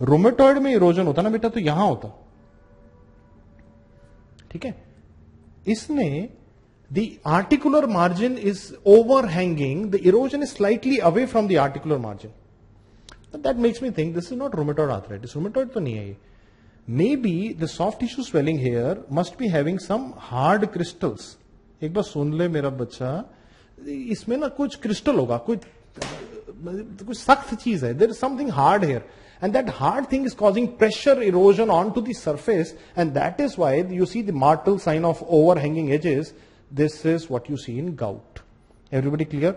Rheumatoid में erosion होता ना बेटा तो यहां होता. ठीक है? इसमें the articular margin is overhanging, the erosion is slightly away from the articular margin. But that makes me think this is not rheumatoid arthritis. Rheumatoid तो नहीं है ये. Maybe the soft tissue swelling here must be having some hard crystals. एक बार सुन ले मेरा बच्चा, इसमें ना कुछ crystal होगा, कुछ सख्त चीज है. There is something hard here, and that hard thing is causing pressure erosion onto the surface, and that is why you see the martel sign of overhanging edges. This is what you see in gout. Everybody clear?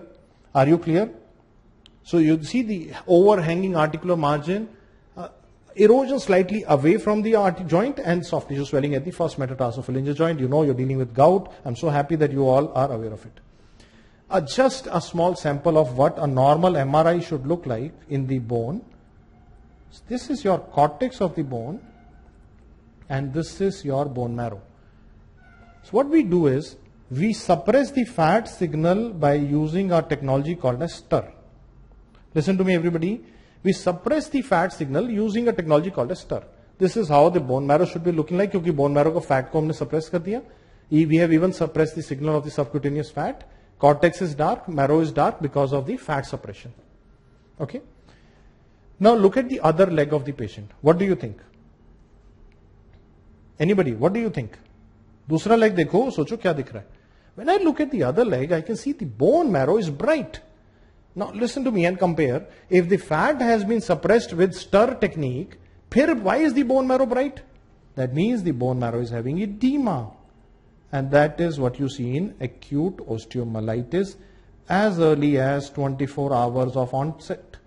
Are you clear? So you see the overhanging articular margin. Erosion slightly away from the joint and soft tissue swelling at the first metatarsophalangeal joint. You know you're dealing with gout. I'm so happy that you all are aware of it. Just a small sample of what a normal MRI should look like in the bone. This is your cortex of the bone and this is your bone marrow. So what we do is we suppress the fat signal by using a technology called as stir. Listen to me everybody. We suppress the fat signal using a technology called as stir. This is how the bone marrow should be looking like, क्योंकि bone marrow का fat को हमने suppress कर दिया. We have even suppressed the signal of the subcutaneous fat. Cortex is dark, marrow is dark because of the fat suppression. Okay. Now look at the other leg of the patient. What do you think? Anybody? What do you think? दूसरा leg देखो, सोचो क्या दिख रहा है. When I look at the other leg, I can see the bone marrow is bright. Now listen to me and compare. If the fat has been suppressed with stir technique, फिर why is the bone marrow bright? That means the bone marrow is having edema. And that is what you see in acute osteomyelitis as early as 24 hours of onset.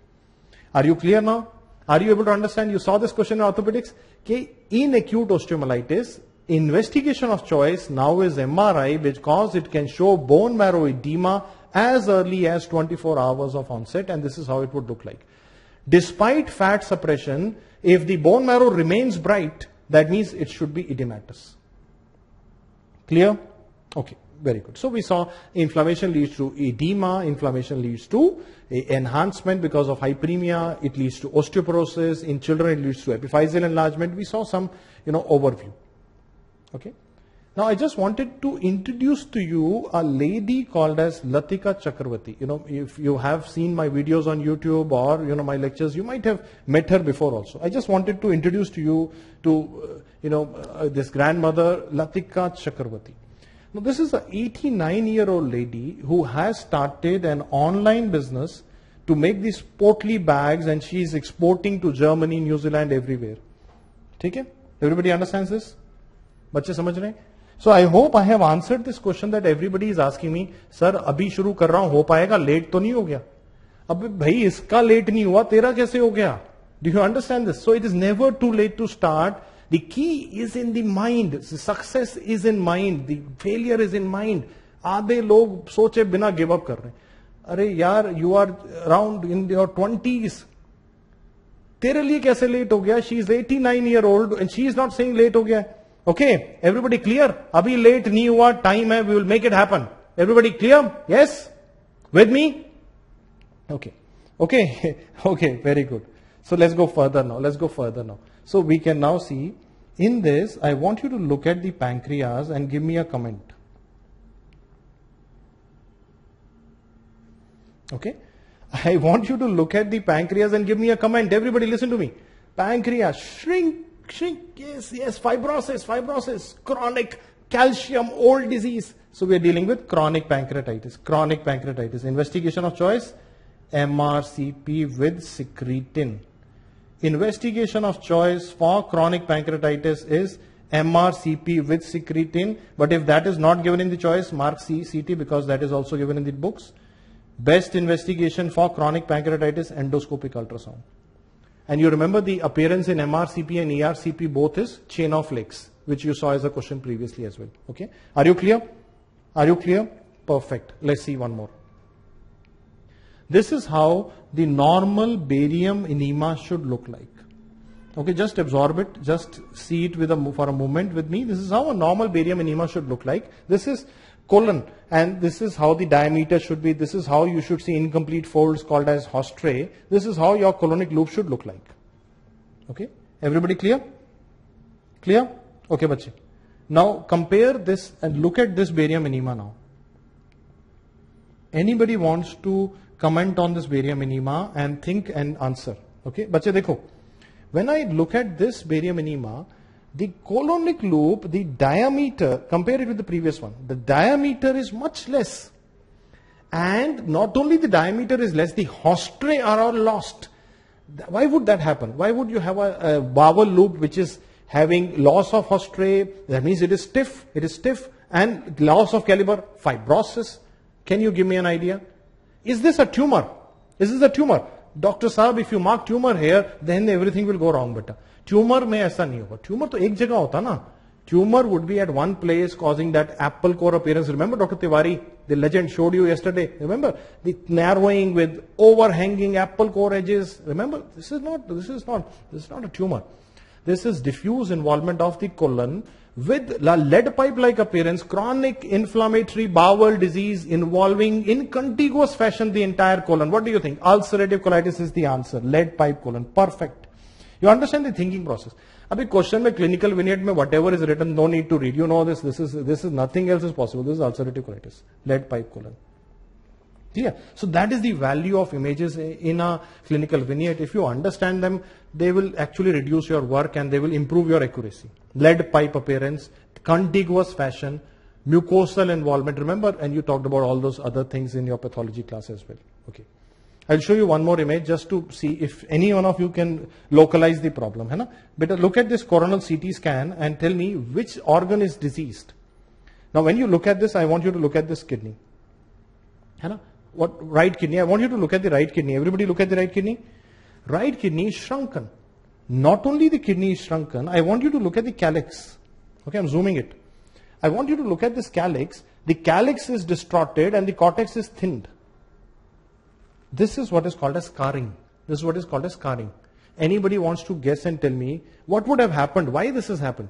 Are you clear now? Are you able to understand? You saw this question in orthopedics. Okay, in acute osteomyelitis, investigation of choice now is MRI because it can show bone marrow edema as early as 24 hours of onset, and this is how it would look like. Despite fat suppression, if the bone marrow remains bright, that means it should be edematous. Clear? Okay, very good. So we saw inflammation leads to edema, inflammation leads to enhancement because of hyperemia, it leads to osteoporosis, in children it leads to epiphyseal enlargement. We saw some, overview. Okay. Now I just wanted to introduce to you a lady called as Latika Chakravarti. If you have seen my videos on YouTube or my lectures, you might have met her before also. I just wanted to introduce to you to this grandmother Latika Chakravarti. Now this is an 89-year-old lady who has started an online business to make these portly bags, and she is exporting to Germany, New Zealand, everywhere. ठीक है? Everybody understands this? बच्चे समझ रहे हैं? So I hope I have answered this question that everybody is asking me. Sir, अभी शुरू कर रहा हूं, हो पाएगा? लेट तो नहीं हो गया? अब भाई इसका लेट नहीं हुआ, तेरा कैसे हो गया? Do you understand this? So it is never too late to start. The key is in the mind. The success is in mind. The failure is in mind. आधे लोग सोचे बिना गिव अप कर रहे हैं. अरे यार, you are around in your 20s. तेरे लिए कैसे लेट हो गया? She is 89-year-old and she is not saying late हो गया. Okay, everybody clear? Abhi late nahi hua, time hai, we will make it happen. Everybody clear? Yes? With me? Okay. Okay, very good. So let's go further now. So we can now see, in this, I want you to look at the pancreas and give me a comment. Okay? I want you to look at the pancreas and give me a comment. Everybody listen to me. Pancreas, shrink, yes, fibrosis, chronic calcium, old disease. So we are dealing with chronic pancreatitis. Chronic pancreatitis. Investigation of choice, MRCP with secretin. Investigation of choice for chronic pancreatitis is MRCP with secretin. But if that is not given in the choice, mark C, CT, because that is also given in the books. Best investigation for chronic pancreatitis, endoscopic ultrasound. And you remember the appearance in MRCP and ERCP both is chain of lakes, which you saw as a question previously as well. Okay. Are you clear? Are you clear? Perfect. Let's see one more. This is how the normal barium enema should look like. Okay, just absorb it. Just see it for a moment with me. This is how a normal barium enema should look like. This is colon, and this is how the diameter should be. This is how you should see incomplete folds called as Hostrae. This is how your colonic loop should look like. Okay, everybody clear? Clear? Okay, bache. Now compare this and look at this barium enema now. Anybody wants to comment on this barium enema and think and answer? Okay, bache dekho. When I look at this barium enema, the colonic loop, the diameter, compare it with the previous one, the diameter is much less. And not only the diameter is less, the Hostrae are all lost. Why would that happen? Why would you have a bowel loop which is having loss of Hostrae? That means it is stiff, and loss of caliber, fibrosis. Can you give me an idea? Is this a tumor? Is this a tumor? Doctor Saab, if you mark tumor here, then everything will go wrong, beta. Tumor mein aisa nahi hoga. Tumor to ek jagah hota na. Tumor would be at one place causing that apple core appearance. Remember Dr. Tiwari, the legend showed you yesterday. Remember the narrowing with overhanging apple core edges. Remember, this is not a tumor. This is diffuse involvement of the colon with lead pipe-like appearance, chronic inflammatory bowel disease involving in contiguous fashion the entire colon. What do you think? Ulcerative colitis is the answer. Lead pipe colon. Perfect. You understand the thinking process. Abhi question mein clinical vignette mein whatever is written, no need to read. You know this. This is nothing else is possible. This is ulcerative colitis. Lead pipe colon. Yeah. So that is the value of images in a clinical vignette. If you understand them, they will actually reduce your work and they will improve your accuracy. Lead pipe appearance, contiguous fashion, mucosal involvement. Remember, and you talked about all those other things in your pathology class as well. Okay. I'll show you one more image just to see if any one of you can localize the problem. Hai na? Better look at this coronal CT scan and tell me which organ is diseased. Now when you look at this, I want you to look at this kidney. Hai na? What right kidney? I want you to look at the right kidney. Everybody look at the right kidney. Right kidney is shrunken. Not only the kidney is shrunken, I want you to look at the calyx. Okay, I'm zooming it. I want you to look at this calyx. The calyx is distorted and the cortex is thinned. This is what is called as scarring. This is what is called as scarring. Anybody wants to guess and tell me what would have happened? Why this has happened?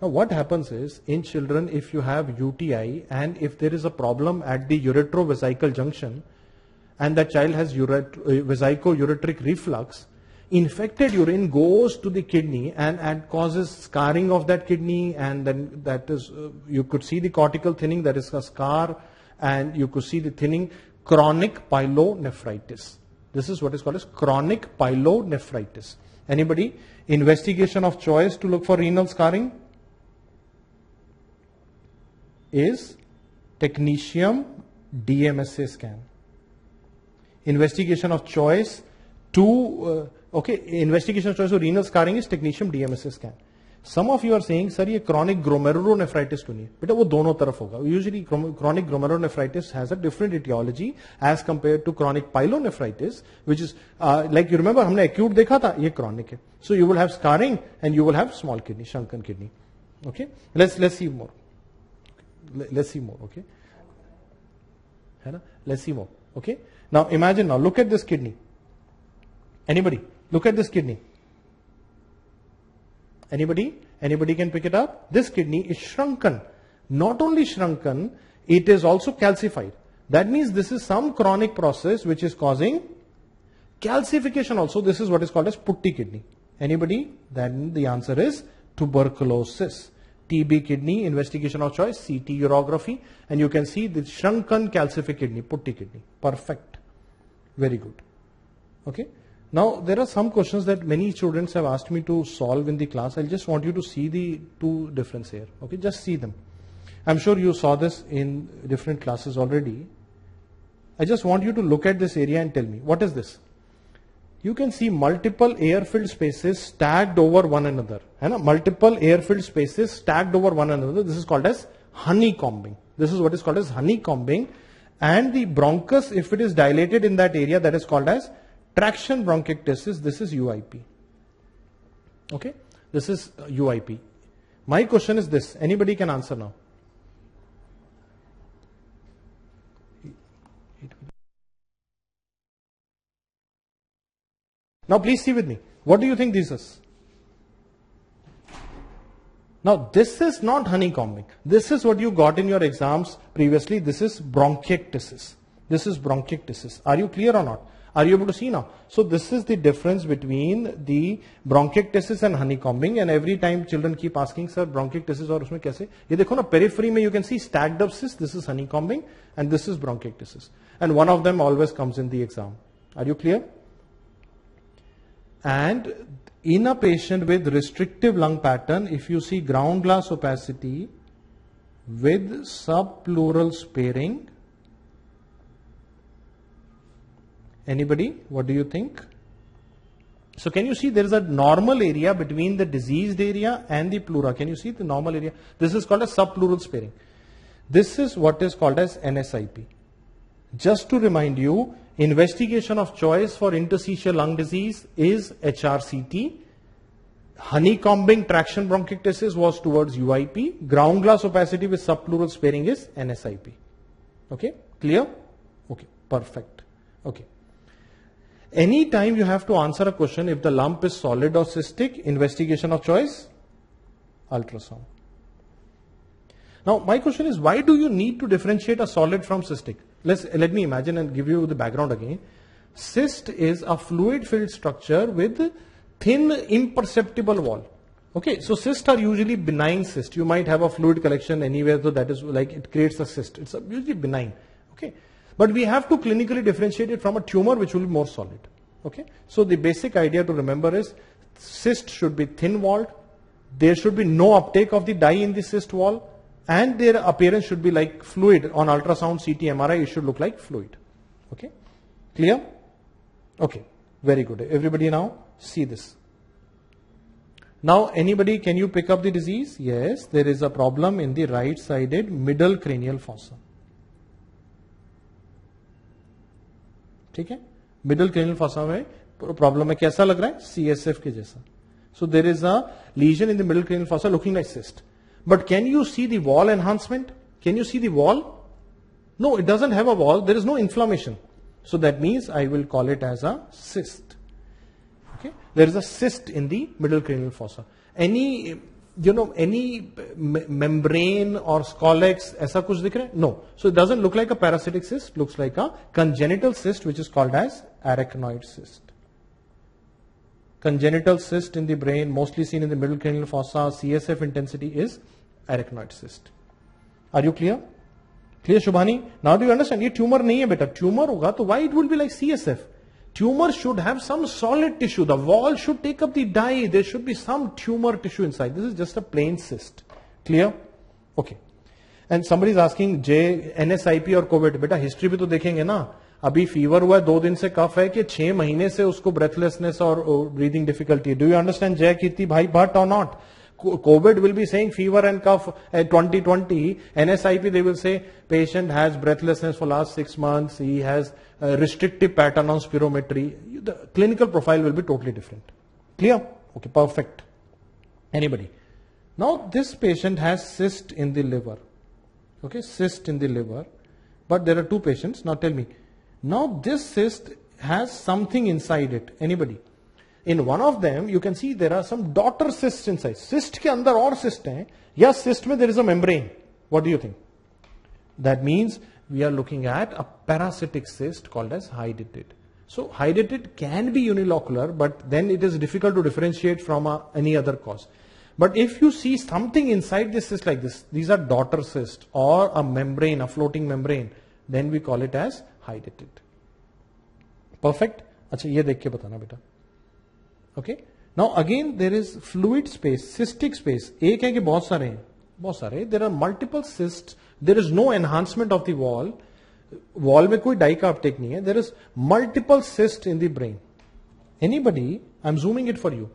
Now what happens is in children, if you have UTI and if there is a problem at the uretrovesical junction and that child has vesico-ureteric reflux, infected urine goes to the kidney and causes scarring of that kidney, and then that is, you could see the cortical thinning, that is a scar, and you could see the thinning. Chronic pyelonephritis. This is what is called as chronic pyelonephritis. Anybody? Investigation of choice to look for renal scarring is technetium DMSA scan. Investigation of choice to investigation of choice of renal scarring is technetium DMSA scan. Some of you are saying, sir, ये chronic glomerulonephritis क्यों नहीं है? बेटा वो दोनों तरफ होगा. Usually chronic glomerulonephritis has a different etiology as compared to chronic pyelonephritis, which is like you remember हमने acute देखा था, ये chronic है. So you will have scarring and you will have small kidney, shrunken kidney. Okay, let's see more. Let's see more. Okay, है ना? Let's see more. Okay. Now imagine now, look at this kidney. Anybody? Look at this kidney. Anybody can pick it up? This kidney is shrunken. Not only shrunken, it is also calcified. That means this is some chronic process which is causing calcification also. This is what is called as putty kidney. Anybody? Then the answer is tuberculosis. TB kidney, investigation of choice, CT urography, and you can see the shrunken calcific kidney, putty kidney. Perfect. Very good. Okay. Now, there are some questions that many students have asked me to solve in the class. I just want you to see the two difference here. Okay, just see them. I'm sure you saw this in different classes already. I just want you to look at this area and tell me, what is this? You can see multiple air-filled spaces stacked over one another. Multiple air-filled spaces stacked over one another. This is called as honeycombing. This is what is called as honeycombing. And the bronchus, if it is dilated in that area, that is called as traction bronchiectasis. This is UIP. Okay, this is UIP. My question is this. Anybody can answer now. Now please see with me. What do you think this is? Now this is not honeycombing. This is what you got in your exams previously. This is bronchiectasis. This is bronchiectasis. Are you clear or not? Are you able to see now? So this is the difference between the bronchiectasis and honeycombing. And every time children keep asking, sir, bronchiectasis और उसमें कैसे? ये देखो ना, periphery में you can see stacked up cysts. This is honeycombing and this is bronchiectasis. And one of them always comes in the exam. Are you clear? And in a patient with restrictive lung pattern, if you see ground glass opacity with subpleural sparing, anybody, what do you think? So can you see there is a normal area between the diseased area and the pleura? Can you see the normal area? This is called as subpleural sparing. This is what is called as NSIP. Just to remind you, investigation of choice for interstitial lung disease is HRCT. Honeycombing traction bronchiectasis was towards UIP. Ground glass opacity with subpleural sparing is NSIP. Okay, clear? Okay, perfect. Okay. Anytime you have to answer a question, if the lump is solid or cystic, investigation of choice, ultrasound. Now, my question is, why do you need to differentiate a solid from cystic? Let me imagine and give you the background again. Cyst is a fluid-filled structure with thin, imperceptible wall. Okay, so cysts are usually benign cysts. You might have a fluid collection anywhere, so that is like it creates a cyst. It's usually benign. Okay, but we have to clinically differentiate it from a tumor, which will be more solid. Okay, so the basic idea to remember is cyst should be thin-walled. There should be no uptake of the dye in the cyst wall. And their appearance should be like fluid. On ultrasound, CT, MRI, it should look like fluid. Okay, clear? Okay, very good. Everybody now see this. Now, anybody, can you pick up the disease? Yes, there is a problem in the right-sided middle cranial fossa. ठीक है? Middle cranial fossa में problem है, कैसा लग रहा है? CSF के जैसा. So there is a lesion in the middle cranial fossa looking like cyst. But can you see the wall enhancement? Can you see the wall? No, it doesn't have a wall. There is no inflammation. So that means I will call it as a cyst. Okay, there is a cyst in the middle cranial fossa. Any membrane or scolex, ऐसा कुछ दिख रहा है? No. So it doesn't look like a parasitic cyst. Looks like a congenital cyst, which is called as arachnoid cyst. Congenital cyst in the brain, mostly seen in the middle cranial fossa. CSF intensity is arachnoid cyst. Are you clear? Clear, Shubhani? Now do you understand? ये tumor नहीं है बेटा. Tumor होगा तो why it will be like CSF? Tumor should have some solid tissue. The wall should take up the dye. There should be some tumor tissue inside. This is just a plain cyst. Clear? Okay. And somebody is asking NSIP और COVID. बेटा history भी तो देखेंगे ना. अभी fever हुआ है, 2 दिन से कफ है कि 6 महीने से उसको ब्रेथलेसनेस और breathing difficulty. Do you understand जय कीर्ति भाई भट्ट और not? COVID will be saying fever and cough at 2020. NSIP they will say patient has breathlessness for last 6 months. He has a restrictive pattern on spirometry. The clinical profile will be totally different. Clear? Okay, perfect. Anybody? Now this patient has cyst in the liver. Okay, cyst in the liver. But there are 2 patients. Now tell me. Now this cyst has something inside it. Anybody? In one of them, you can see there are some daughter cysts inside. Cyst के अंदर और cyst हैं. या cyst में there is a membrane. What do you think? That means we are looking at a parasitic cyst called as hydatid. So hydatid can be unilocular, but then it is difficult to differentiate from any other cause. But if you see something inside this cyst like this, these are daughter cysts or a membrane, a floating membrane, then we call it as hydatid. Perfect? अच्छा ये देख के बताना बेटा. Okay. Now again there is fluid space, cystic space. एक है कि बहुत सारे हैं. बहुत सारे. There are multiple cysts. There is no enhancement of the wall. Wall में कोई dye का uptake नहीं है. There is multiple cysts in the brain. Anybody, I'm zooming it for you.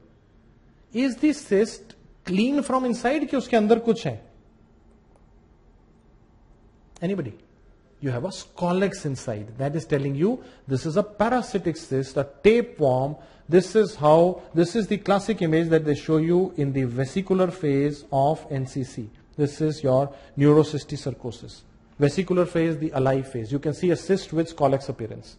Is the cyst clean from inside कि उसके अंदर कुछ है? Anybody? You have a scolex inside. That is telling you this is a parasitic cyst, a tapeworm. This is the classic image that they show you in the vesicular phase of NCC. This is your neurocysticercosis. Vesicular phase, the alive phase. You can see a cyst with scolex appearance.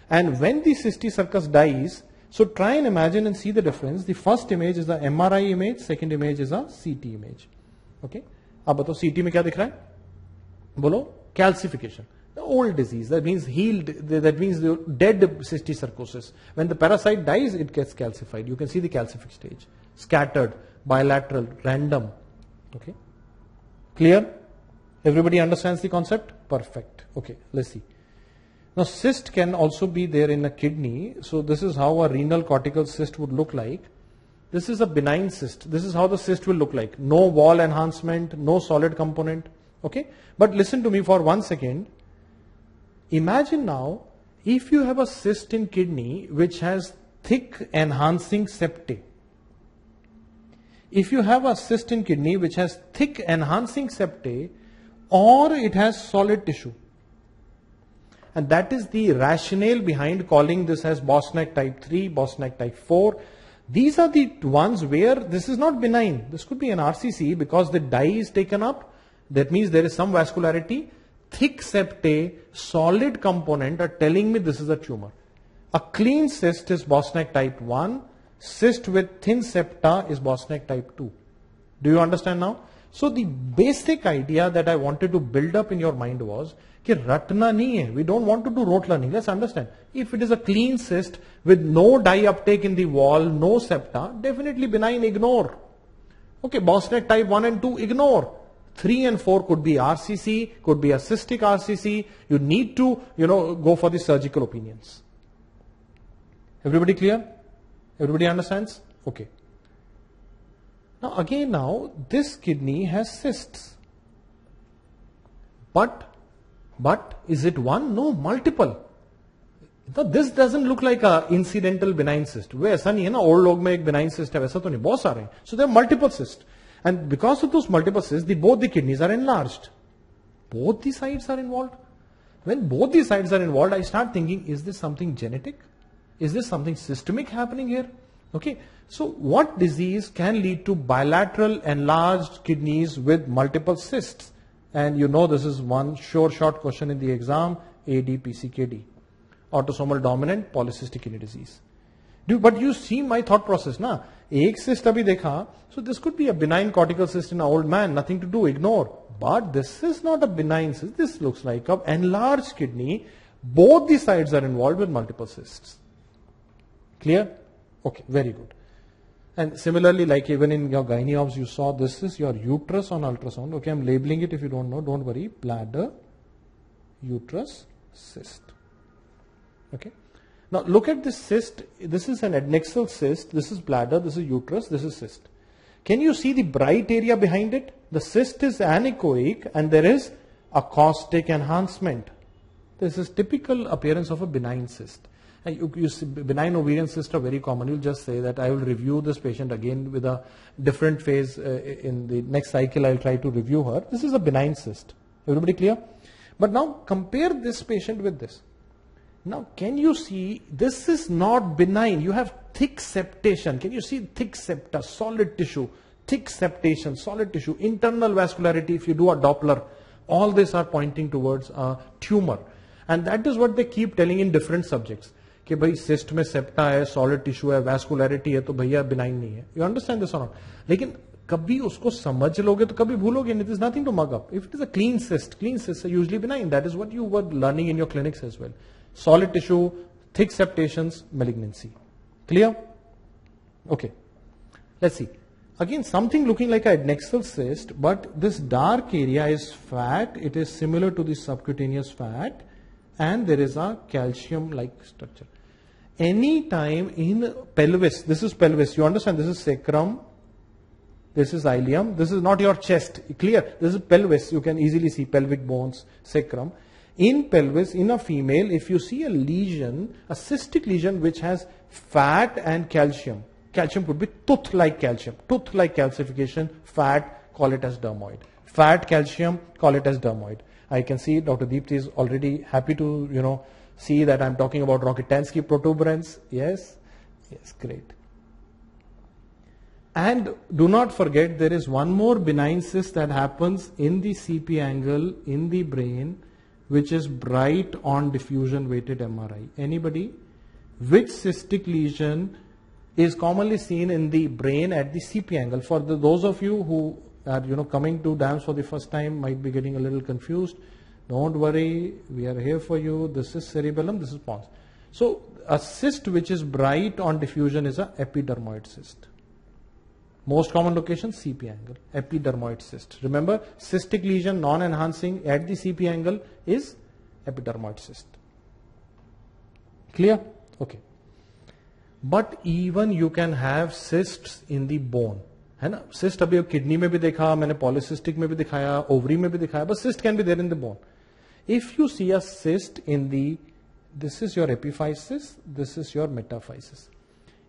And when the cysticercus dies, so try and imagine and see the difference. The first image is the MRI image, second image is a CT image. Okay? अब बताओ CT में क्या दिख रहा है? बोलो, calcification. The old disease, that means healed, that means the dead cysticercosis. When the parasite dies, it gets calcified. You can see the calcific stage. Scattered, bilateral, random. Okay? Clear? Everybody understands the concept? Perfect. Okay, let's see. Now cyst can also be there in a kidney. So this is how a renal cortical cyst would look like. This is a benign cyst. This is how the cyst will look like. No wall enhancement, no solid component. Okay? But listen to me for 1 second. Imagine now, if you have a cyst in kidney which has thick enhancing septae. If you have a cyst in kidney which has thick enhancing septae, or it has solid tissue. And that is the rationale behind calling this as Bosnack type 3, Bosnack type 4. These are the ones where this is not benign. This could be an RCC because the dye is taken up. That means there is some vascularity. Thick septae, solid component are telling me this is a tumor. A clean cyst is Bosnack type 1. Cyst with thin septa is Bosnack type 2. Do you understand now? So the basic idea that I wanted to build up in your mind was कि रटना नहीं है. We don't want to do rote learning. Let's understand. If it is a clean cyst with no dye uptake in the wall, no septa, definitely benign, ignore. Okay, Bosnack type 1 and 2, ignore. 3 and 4 could be RCC, could be a cystic RCC. You need to, go for the surgical opinions. Everybody clear? Everybody understands? Okay. Now this kidney has cysts. But is it one? No, multiple. So this doesn't look like a incidental benign cyst. वे ऐसा नहीं है ना, old लोग में एक benign cyst है, वैसा तो नहीं, बहुत सारे हैं. So there are multiple cysts. And because of those multiple cysts, both the kidneys are enlarged. Both the sides are involved. When both the sides are involved, I start thinking, is this something genetic? Is this something systemic happening here? Okay. So what disease can lead to bilateral enlarged kidneys with multiple cysts? And this is one short question in the exam, ADPCKD. Autosomal dominant polycystic kidney disease. But you see my thought process, na? Ek cyst abhi dekha, so this could be a benign cortical cyst in an old man, nothing to do, ignore. But this is not a benign cyst, this looks like an enlarged kidney. Both the sides are involved with multiple cysts. Clear? Okay, very good. And similarly, like even in your gynae obs, you saw this is your uterus on ultrasound. Okay, I'm labeling it if you don't know, don't worry. Bladder, uterus, cyst. Okay. Now look at this cyst. This is an adnexal cyst. This is bladder, this is uterus, this is cyst. Can you see the bright area behind it? The cyst is anechoic and there is acoustic enhancement. This is typical appearance of a benign cyst. You see, benign ovarian cysts are very common. You'll just say that I will review this patient again with a different phase in the next cycle. I'll try to review her. This is a benign cyst. Everybody clear? But now compare this patient with this. Now can you see this is not benign. You have thick septation. Can you see thick septa, solid tissue, thick septation, solid tissue, internal vascularity. If you do a Doppler, all these are pointing towards a tumor. And that is what they keep telling in different subjects. कि भाई cyst में septa है, solid tissue है, वैस्कुलैरिटी है, तो भैया benign नहीं है. You understand this or not? लेकिन कभी उसको समझ लोगे तो कभी भूलोगे नहीं. This nothing to mug up. If it is a clean cyst are usually benign. That is what you were learning in your clinics as well. Solid tissue, thick septations, malignancy. Clear? Okay. Let's see. Again, something looking like a adnexal cyst, but this dark area is fat. It is similar to the subcutaneous fat, and there is a calcium-like structure. Any time in pelvis, this is pelvis, you understand, this is sacrum, This is ileum. This is not your chest. Clear? This is pelvis. You can easily see pelvic bones, sacrum. In pelvis, in a female, if you see a lesion, a cystic lesion which has fat and calcium, calcium could be tooth-like calcium, tooth-like calcification, fat, call it as dermoid. Fat, calcium, call it as dermoid. I can see Dr. Deepthi is already happy to, see that I'm talking about Rokitansky protuberance. Yes? Yes, great. And do not forget, there is one more benign cyst that happens in the CP angle in the brain, which is bright on diffusion weighted MRI. Anybody? Which cystic lesion is commonly seen in the brain at the CP angle? For those of you who are coming to DAMS for the first time, might be getting a little confused. Don't worry, we are here for you. This is cerebellum, this is pons. So a cyst which is bright on diffusion is a epidermoid cyst. Most common location, CP angle, epidermoid cyst. Remember, cystic lesion, non-enhancing at the CP angle is epidermoid cyst. Clear? Okay. But even you can have cysts in the bone. है ना? Cyst अभी kidney में भी देखा, मैंने polycystic में भी दिखाया, ovary में भी दिखाया, but cyst can be there in the bone. If you see a cyst in the, this is your epiphysis, this is your metaphysis.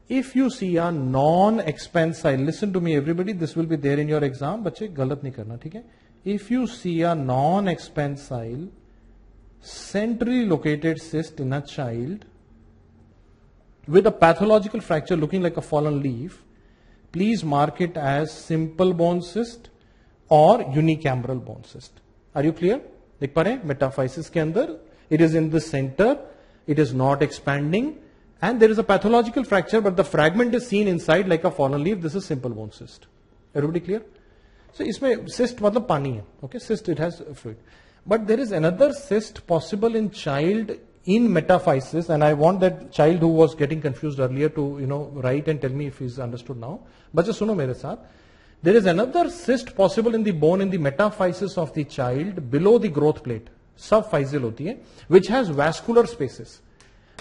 If you see a non-expansile, listen to me everybody, this will be there in your exam, बच्चे गलत नहीं करना, ठीक है? If you see a non-expansile, centrally located cyst in a child with a pathological fracture looking like a fallen leaf, please mark it as simple bone cyst or unicameral bone cyst. Are you clear? देख पा रहे हैं? Metaphysis के अंदर, it is in the center, it is not expanding, and there is a pathological fracture, but the fragment is seen inside like a fallen leaf. This is simple bone cyst. Everybody clear? So इसमें cyst मतलब पानी है. Okay, cyst, it has fluid. But there is another cyst possible in child in metaphysis, and I want that child who was getting confused earlier to write and tell me if he's understood now. बच्चे सुनो मेरे साथ. There is another cyst possible in the bone in the metaphysis of the child below the growth plate, subphyseal होती है, which has vascular spaces.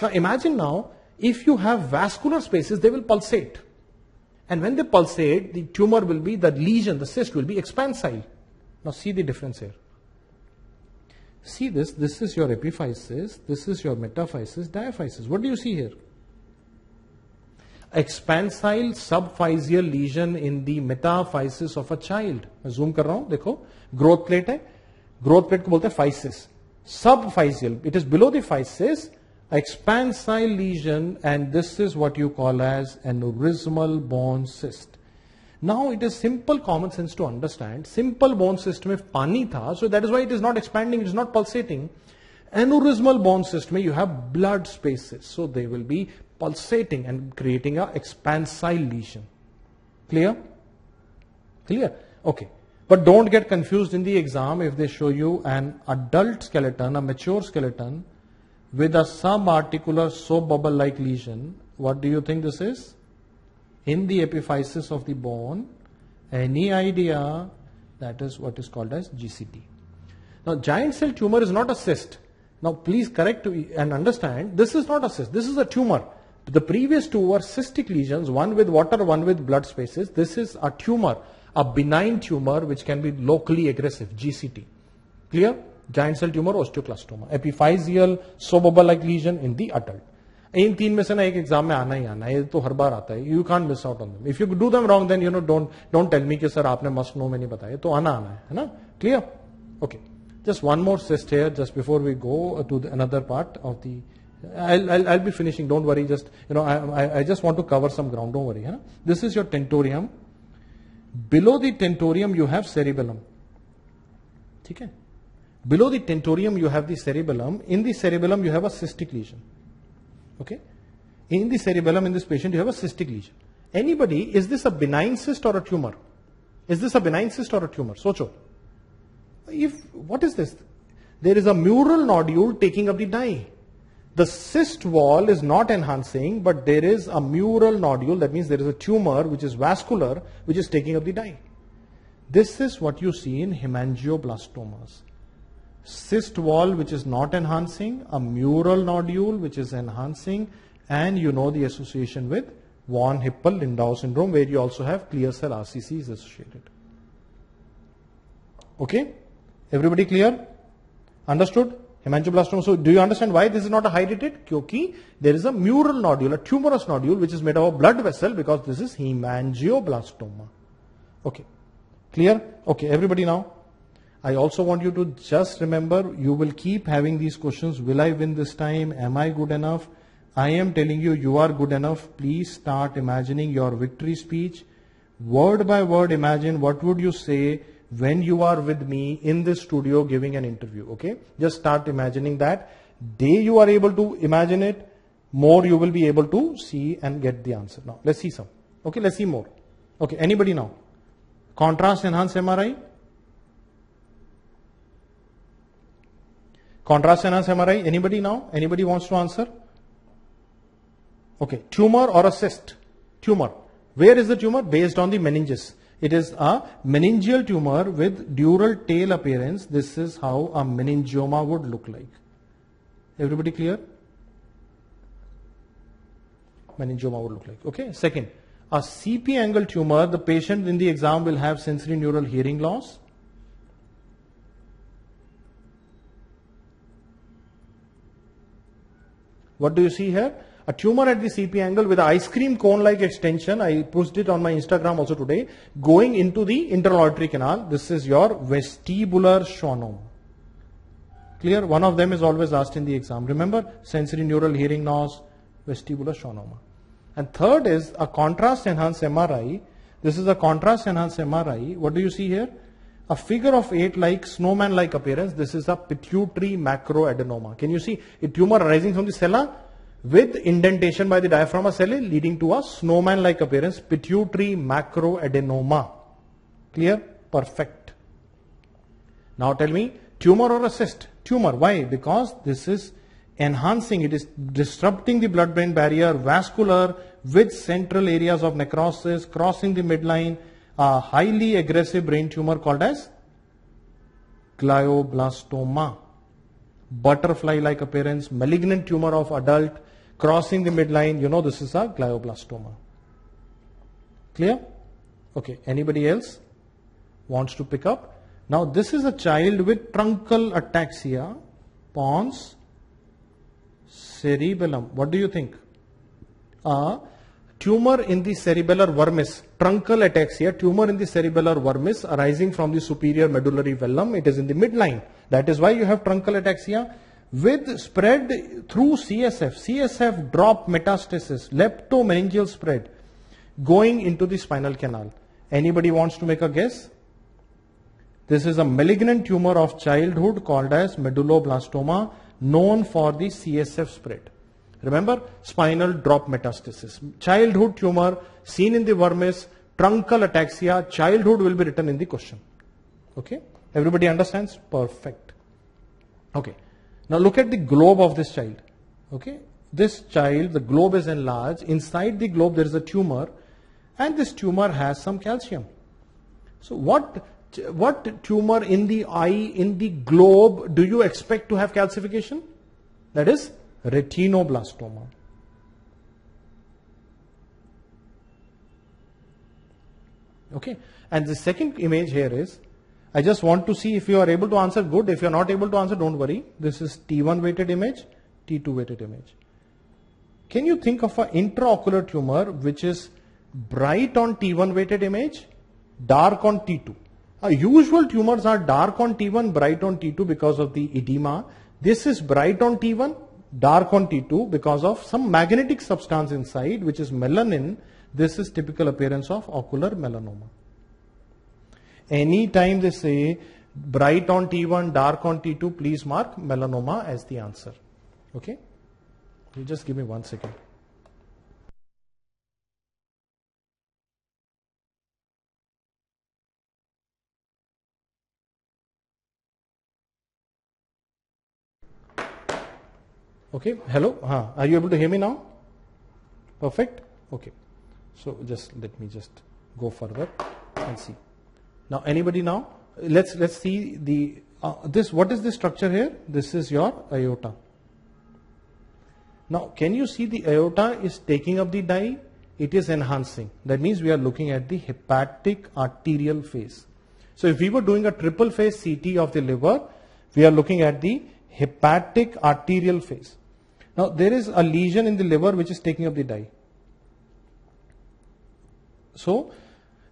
Now imagine now, if you have vascular spaces, they will pulsate. And when they pulsate, the tumor will be, the lesion, the cyst will be expansile. Now see the difference here. See this is your epiphysis, this is your metaphysis, diaphysis. What do you see here? Expansile subphyseal lesion in the metaphysis of a child. मैं zoom कर रहा हूं, देखो, growth plate है, growth plate को बोलते हैं physis. Subphyseal, it is below the physis, expansile lesion, and this is what you call as aneurysmal bone cyst. Now it is simple common sense to understand. Simple bone cyst में पानी था, so that is why it is not expanding, it is not pulsating. Aneurysmal bone cyst में you have blood spaces, so they will be pulsating and creating a expansile lesion. Clear? Clear? Okay. But don't get confused in the exam if they show you an adult skeleton, a mature skeleton with a subarticular soap bubble like lesion. What do you think this is? In the epiphysis of the bone. Any idea? That is what is called as GCT. Now giant cell tumor is not a cyst. Now please correct and understand, this is not a cyst, this is a tumor. The previous two were cystic lesions, one with water, one with blood spaces. This is a tumor, a benign tumor which can be locally aggressive, GCT. Clear? Giant cell tumor, osteoclastoma. Epiphyseal, soap bubble like lesion in the adult. इन तीन में से ना एक exam में आना ही आना है, ये तो हर बार आता है. You can't miss out on them. If you do them wrong, then don't tell me कि सर आपने must know में नहीं बताया. तो आना है ना? Clear? Okay. Just one more cyst here, just before we go to another part of the. I'll be finishing. Don't worry. Just I just want to cover some ground. Don't worry. Hai? This is your tentorium. Below the tentorium you have cerebellum. Okay. Below the tentorium you have the cerebellum. In the cerebellum you have a cystic lesion. Okay. In the cerebellum in this patient you have a cystic lesion. Anybody, is this a benign cyst or a tumor? Is this a benign cyst or a tumor? Socho. What is this? There is a mural nodule taking up the dye. The cyst wall is not enhancing, but there is a mural nodule. That means there is a tumor which is vascular, which is taking up the dye. This is what you see in hemangioblastomas. Cyst wall which is not enhancing, a mural nodule which is enhancing, and the association with Von Hippel-Lindau syndrome, where you also have clear cell RCCs associated. Okay? Everybody clear? Understood? Hemangioblastoma. So do you understand why this is not a high rated? Because there is a mural nodule, a tumorous nodule, which is made of a blood vessel, because this is hemangioblastoma. Okay. Clear? Okay, everybody now. I also want you to just remember, you will keep having these questions. Will I win this time? Am I good enough? I am telling you, you are good enough. Please start imagining your victory speech. Word by word, imagine what would you say when you are with me in this studio giving an interview. Okay? Just start imagining that. Day you are able to imagine it, more you will be able to see and get the answer. Now, let's see some. Okay, let's see more. Okay, anybody now? Contrast enhanced MRI? Contrast enhanced MRI? Anybody now? Anybody wants to answer? Okay, tumor or a cyst? Tumor. Where is the tumor? Based on the meninges. It is a meningeal tumor with dural tail appearance. This is how a meningioma would look like. Everybody clear? Meningioma would look like. Okay. Second, a CP angle tumor. The patient in the exam will have sensory neural hearing loss. What do you see here? A tumor at the CP angle with an ice cream cone like extension. I posted it on my Instagram also today. Going into the interauditory canal. This is your vestibular schwannoma. Clear? One of them is always asked in the exam. Remember, sensory neural hearing loss, vestibular schwannoma. And third is a contrast enhanced MRI. This is a contrast enhanced MRI. What do you see here? A figure of 8 like snowman like appearance. This is a pituitary macroadenoma. Can you see a tumor arising from the sella with indentation by the diaphragm celli leading to a snowman like appearance, pituitary macroadenoma. Clear? Perfect. Now tell me, tumor or a cyst? Tumor. Why? Because this is enhancing, it is disrupting the blood-brain barrier, vascular, with central areas of necrosis, crossing the midline, a highly aggressive brain tumor called as glioblastoma. Butterfly-like appearance, malignant tumor of adult, crossing the midline, you know this is a glioblastoma. Clear? Okay, anybody else wants to pick up? Now this is a child with truncal ataxia, pons cerebellum. What do you think? A tumor in the cerebellar vermis, truncal ataxia, tumor in the cerebellar vermis arising from the superior medullary vellum. It is in the midline. That is why you have truncal ataxia with spread through CSF. CSF drop metastasis, leptomeningeal spread going into the spinal canal. Anybody wants to make a guess? This is a malignant tumor of childhood called as medulloblastoma, known for the CSF spread. Remember, spinal drop metastasis. Childhood tumor seen in the vermis, truncal ataxia, childhood will be written in the question. Okay? Everybody understands? Perfect. Okay. Now look at the globe of this child. Okay? This child, the globe is enlarged. Inside the globe there is a tumor, and this tumor has some calcium. So what tumor in the eye, in the globe, do you expect to have calcification? That is retinoblastoma. Okay. And the second image here is, I just want to see if you are able to answer, good. If you are not able to answer, don't worry. This is T1 weighted image, T2 weighted image. Can you think of an intraocular tumor which is bright on T1 weighted image, dark on T2? Usual tumors are dark on T1, bright on T2 because of the edema. This is bright on T1, dark on T2 because of some magnetic substance inside, which is melanin. This is typical appearance of ocular melanoma. Anytime they say bright on T1, dark on T2, please mark melanoma as the answer. Okay? You just give me 1 second. Okay, hello. Are you able to hear me now? Perfect. Okay. So let me just go further and see. Now, anybody now? Let's see the this. What is the structure here? This is your aorta. Now, can you see the aorta is taking up the dye? it is enhancing. That means we are looking at the hepatic arterial phase. So if we were doing a triple phase CT of the liver, we are looking at the hepatic arterial phase. Now there is a lesion in the liver which is taking up the dye. So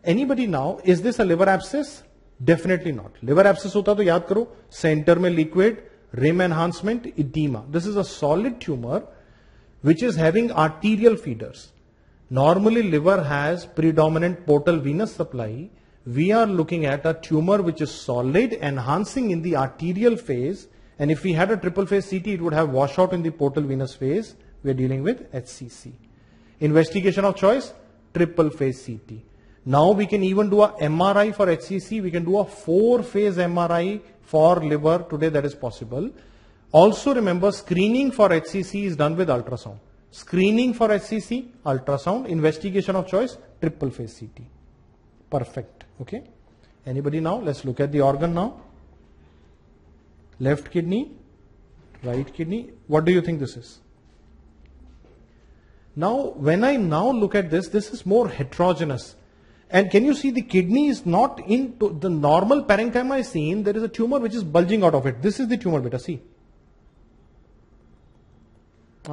anybody now, is this a liver abscess? Definitely not. Liver abscess hota to yaad karo, center mein liquid, rim enhancement, edema. This is a solid tumor which is having arterial feeders. Normally liver has predominant portal venous supply. We are looking at a tumor which is solid, enhancing in the arterial phase, and if we had a triple phase CT, it would have washout in the portal venous phase. We are dealing with HCC. Investigation of choice, triple phase CT. Now we can even do a MRI for HCC. We can do a 4-phase MRI for liver today, that is possible. Also remember, screening for HCC is done with ultrasound. Screening for HCC, ultrasound. Investigation of choice, triple phase CT. Perfect. Okay. Anybody now? Let's look at the organ now. Left kidney, right kidney. What do you think this is? Now, when I now look at this, this is more heterogeneous. And can you see the kidney is not into the normal parenchyma is seen. There is a tumor which is bulging out of it. This is the tumor, beta. See.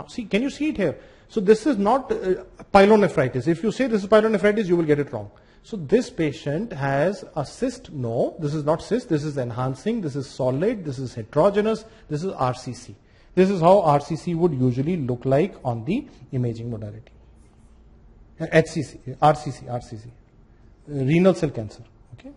See, can you see it here? So this is not pyelonephritis. If you say this is pyelonephritis, you will get it wrong. So this patient has a cyst. No, this is not cyst. This is enhancing. This is solid. This is heterogeneous. This is RCC. This is how RCC would usually look like on the imaging modality. HCC, RCC. Renal cell cancer. Okay.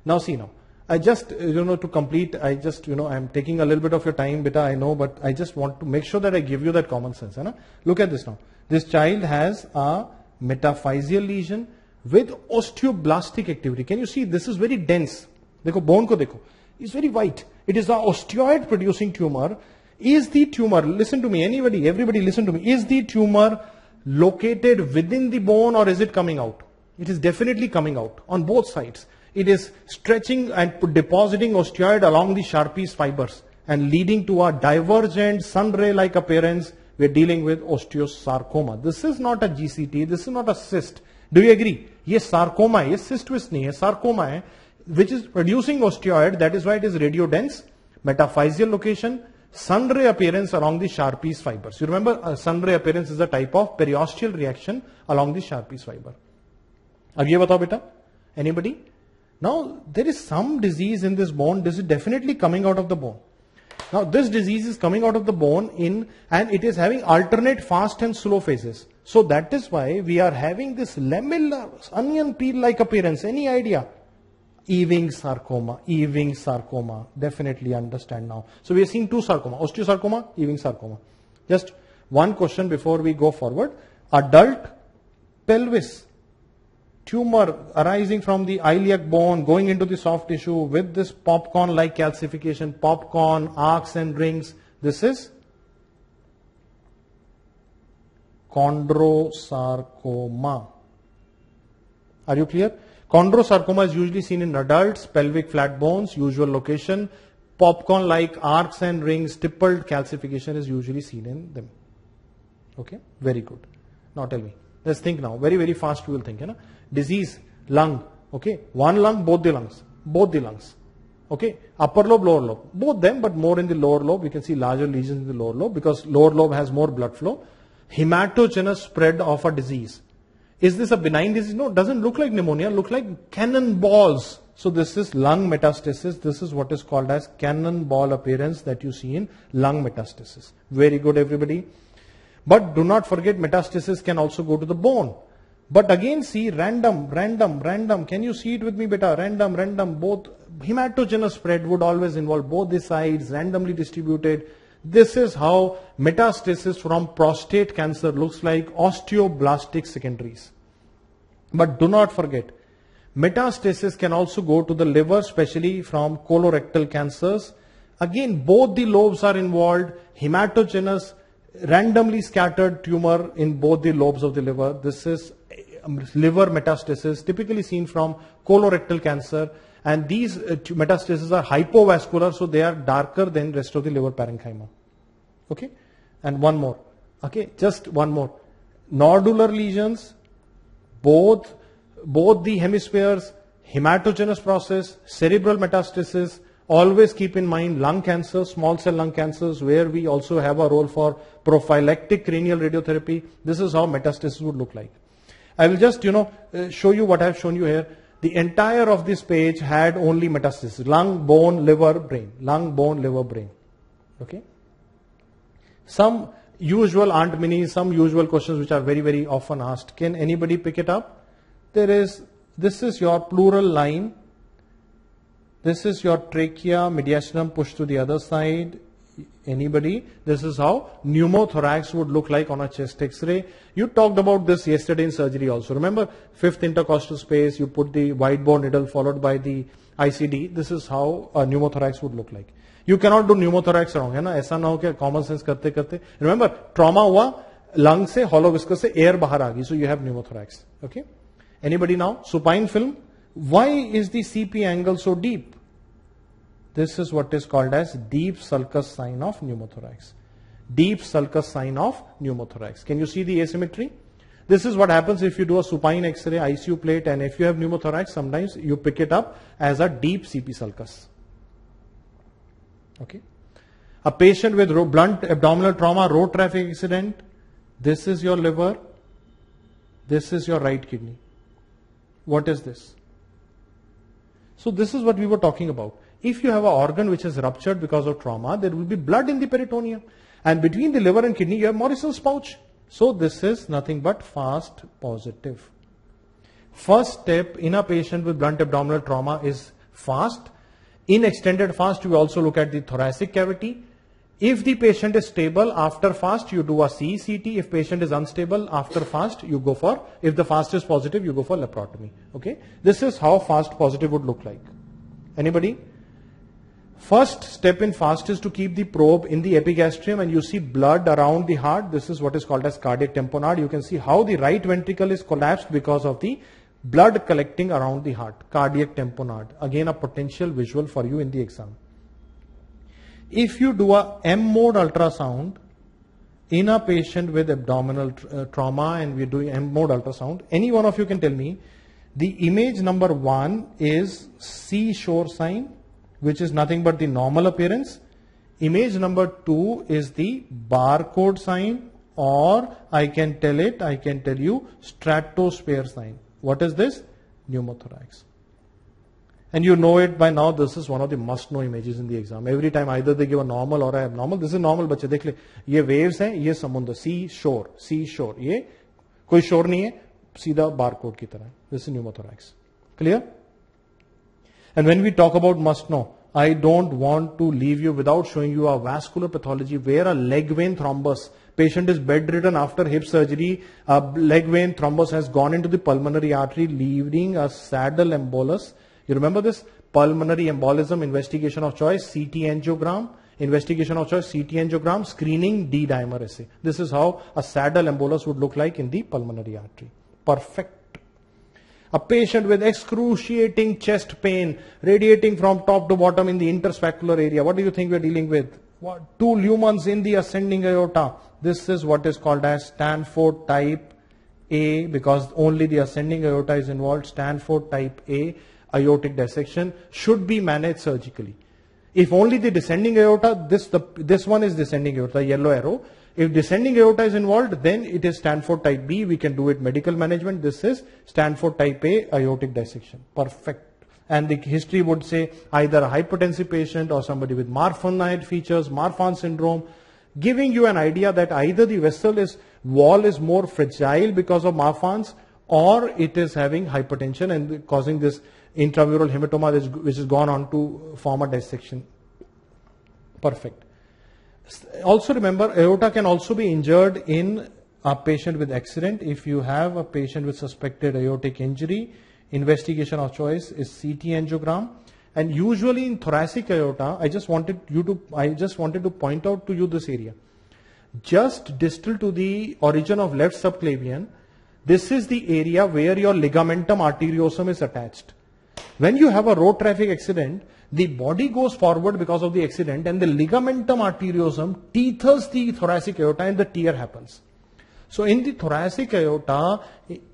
Now see now. I just, to complete, I just, I'm taking a little bit of your time, beta, I know, but I just want to make sure that I give you that common sense. Hai na? Look at this now. This child has a metaphyseal lesion with osteoblastic activity. Can you see? This is very dense. Dekho, bone ko dekho. It's very white. It is a osteoid producing tumor. Is the tumor, listen to me, everybody listen to me. Is the tumor located within the bone or is it coming out? It is definitely coming out on both sides. It is stretching and depositing osteoid along the Sharpie's fibers and leading to a divergent sun ray like appearance. We are dealing with osteosarcoma. This is not a GCT. This is not a cyst. Do you agree? Yes, sarcoma hai. Yes, cyst twist nahi hai. Sarcoma hai, which is producing osteoid. That is why it is radiodense. Metaphyseal location. Sun ray appearance along the Sharpie's fibers. You remember, sun ray appearance is a type of periosteal reaction along the Sharpie's fiber. Ab ye batao beta. Anybody? Now, there is some disease in this bone. This is definitely coming out of the bone. Now, this disease is coming out of the bone and it is having alternate fast and slow phases. So that is why we are having this lamellar, onion peel-like appearance. Any idea? Ewing sarcoma. Definitely understand now. So we are seeing two sarcoma. Osteosarcoma, Ewing sarcoma. Just one question before we go forward. Adult pelvis tumor arising from the iliac bone going into the soft tissue with this popcorn-like calcification, popcorn, arcs and rings. This is chondrosarcoma. Are you clear? Chondrosarcoma is usually seen in adults, pelvic flat bones, usual location. Popcorn-like arcs and rings, stippled calcification is usually seen in them. Okay, very good. Now tell me. Let's think now. Very, very fast we will think. Hai? Disease, lung. Okay, one lung, both the lungs. Okay, upper lobe, lower lobe. Both them, but more in the lower lobe. You can see larger lesions in the lower lobe because lower lobe has more blood flow. Hematogenous spread of a disease. Is this a benign disease? No, it doesn't look like pneumonia. Look like cannonballs. So this is lung metastasis. This is what is called as cannonball appearance that you see in lung metastasis. Very good, everybody. But do not forget, metastasis can also go to the bone. But again, see, random. Can you see it with me, beta? Random. Both hematogenous spread would always involve both the sides, randomly distributed. This is how metastasis from prostate cancer looks like, osteoblastic secondaries. But do not forget, metastasis can also go to the liver, especially from colorectal cancers. Again, both the lobes are involved, hematogenous, randomly scattered tumor in both the lobes of the liver. This is liver metastasis, typically seen from colorectal cancer. And these metastases are hypovascular, so they are darker than rest of the liver parenchyma. Okay, and one more. Okay, just one more. nodular lesions, both the hemispheres, hematogenous process, cerebral metastasis. Always keep in mind lung cancer, small cell lung cancers, where we also have a role for prophylactic cranial radiotherapy. This is how metastasis would look like. I will just, show you what I have shown you here. The entire of this page had only metastasis. Lung, bone, liver, brain. Lung, bone, liver, brain. Okay. Some usual Aunt Minnie, some usual questions which are very, very often asked. Can anybody pick it up? This is your pleural line. This is your trachea, mediastinum pushed to the other side. Anybody? This is how pneumothorax would look like on a chest X-ray. You talked about this yesterday in surgery also. Remember, fifth intercostal space, you put the wide bore needle followed by the ICD. This is how a pneumothorax would look like. You cannot do pneumothorax wrong, है ना? ऐसा ना हो कि common sense करते करते. Remember, trauma हुआ, lung से, hollow viscous से air बाहर आ गई. So you have pneumothorax. Okay? Anybody now? Supine film. Why is the CP angle so deep? This is what is called as deep sulcus sign of pneumothorax. Deep sulcus sign of pneumothorax. Can you see the asymmetry? This is what happens if you do a supine X-ray, ICU plate, and if you have pneumothorax, sometimes you pick it up as a deep CP sulcus. Okay. A patient with blunt abdominal trauma, road traffic accident. This is your liver. This is your right kidney. What is this? So this is what we were talking about. If you have an organ which is ruptured because of trauma, there will be blood in the peritoneum. And between the liver and kidney, you have Morrison's pouch. So this is nothing but fast positive. First step in a patient with blunt abdominal trauma is fast. In extended fast, we also look at the thoracic cavity. If the patient is stable after fast, you do a CCT. If patient is unstable after fast, you go for, if the fast is positive, you go for laparotomy. Okay. This is how fast positive would look like. Anybody? First step in fast is to keep the probe in the epigastrium, and you see blood around the heart. This is what is called as cardiac tamponade. You can see how the right ventricle is collapsed because of the blood collecting around the heart. Cardiac tamponade. Again, a potential visual for you in the exam. If you do a M-mode ultrasound in a patient with abdominal trauma, and we're doing M-mode ultrasound, any one of you can tell me, the image number 1 is seashore sign, which is nothing but the normal appearance. Image number 2 is the barcode sign, or I can tell you stratosphere sign. What is this? Pneumothorax. And you know it by now. This is one of the must know images in the exam. Every time either they give a normal or a abnormal. This is normal, बच्चे देख ले. ये waves हैं, ये समुद्र, sea shore. ये कोई shore नहीं है, सीधा barcode की तरह. This is pneumothorax. Clear? And when we talk about must know, I don't want to leave you without showing you a vascular pathology where a leg vein thrombus, patient is bedridden after hip surgery, a leg vein thrombus has gone into the pulmonary artery, leaving a saddle embolus. You remember this? Pulmonary embolism, investigation of choice, CT angiogram, investigation of choice, CT angiogram, screening, D-dimer assay. This is how a saddle embolus would look like in the pulmonary artery. Perfect. A patient with excruciating chest pain radiating from top to bottom in the interspacular area. What do you think we're dealing with? What? 2 lumens in the ascending aorta. This is what is called as Stanford type A, because only the ascending aorta is involved. Stanford type A aortic dissection should be managed surgically. If only the descending aorta, this one is descending aorta, yellow arrow. If descending aorta is involved, then it is Stanford type B. We can do it medical management. This is Stanford type A aortic dissection. Perfect. And the history would say either a hypertensive patient or somebody with Marfanoid features, Marfan syndrome, giving you an idea that either the wall is more fragile because of Marfan's, or it is having hypertension and causing this intramural hematoma which has gone on to form a dissection. Perfect. Also remember, aorta can also be injured in a patient with accident. If you have a patient with suspected aortic injury, investigation of choice is CT angiogram. And usually in thoracic aorta, I just wanted to point out to you this area. Just distal to the origin of left subclavian, this is the area where your ligamentum arteriosum is attached. When you have a road traffic accident, the body goes forward because of the accident, and the ligamentum arteriosum teethers the thoracic aorta and the tear happens. So in the thoracic aorta,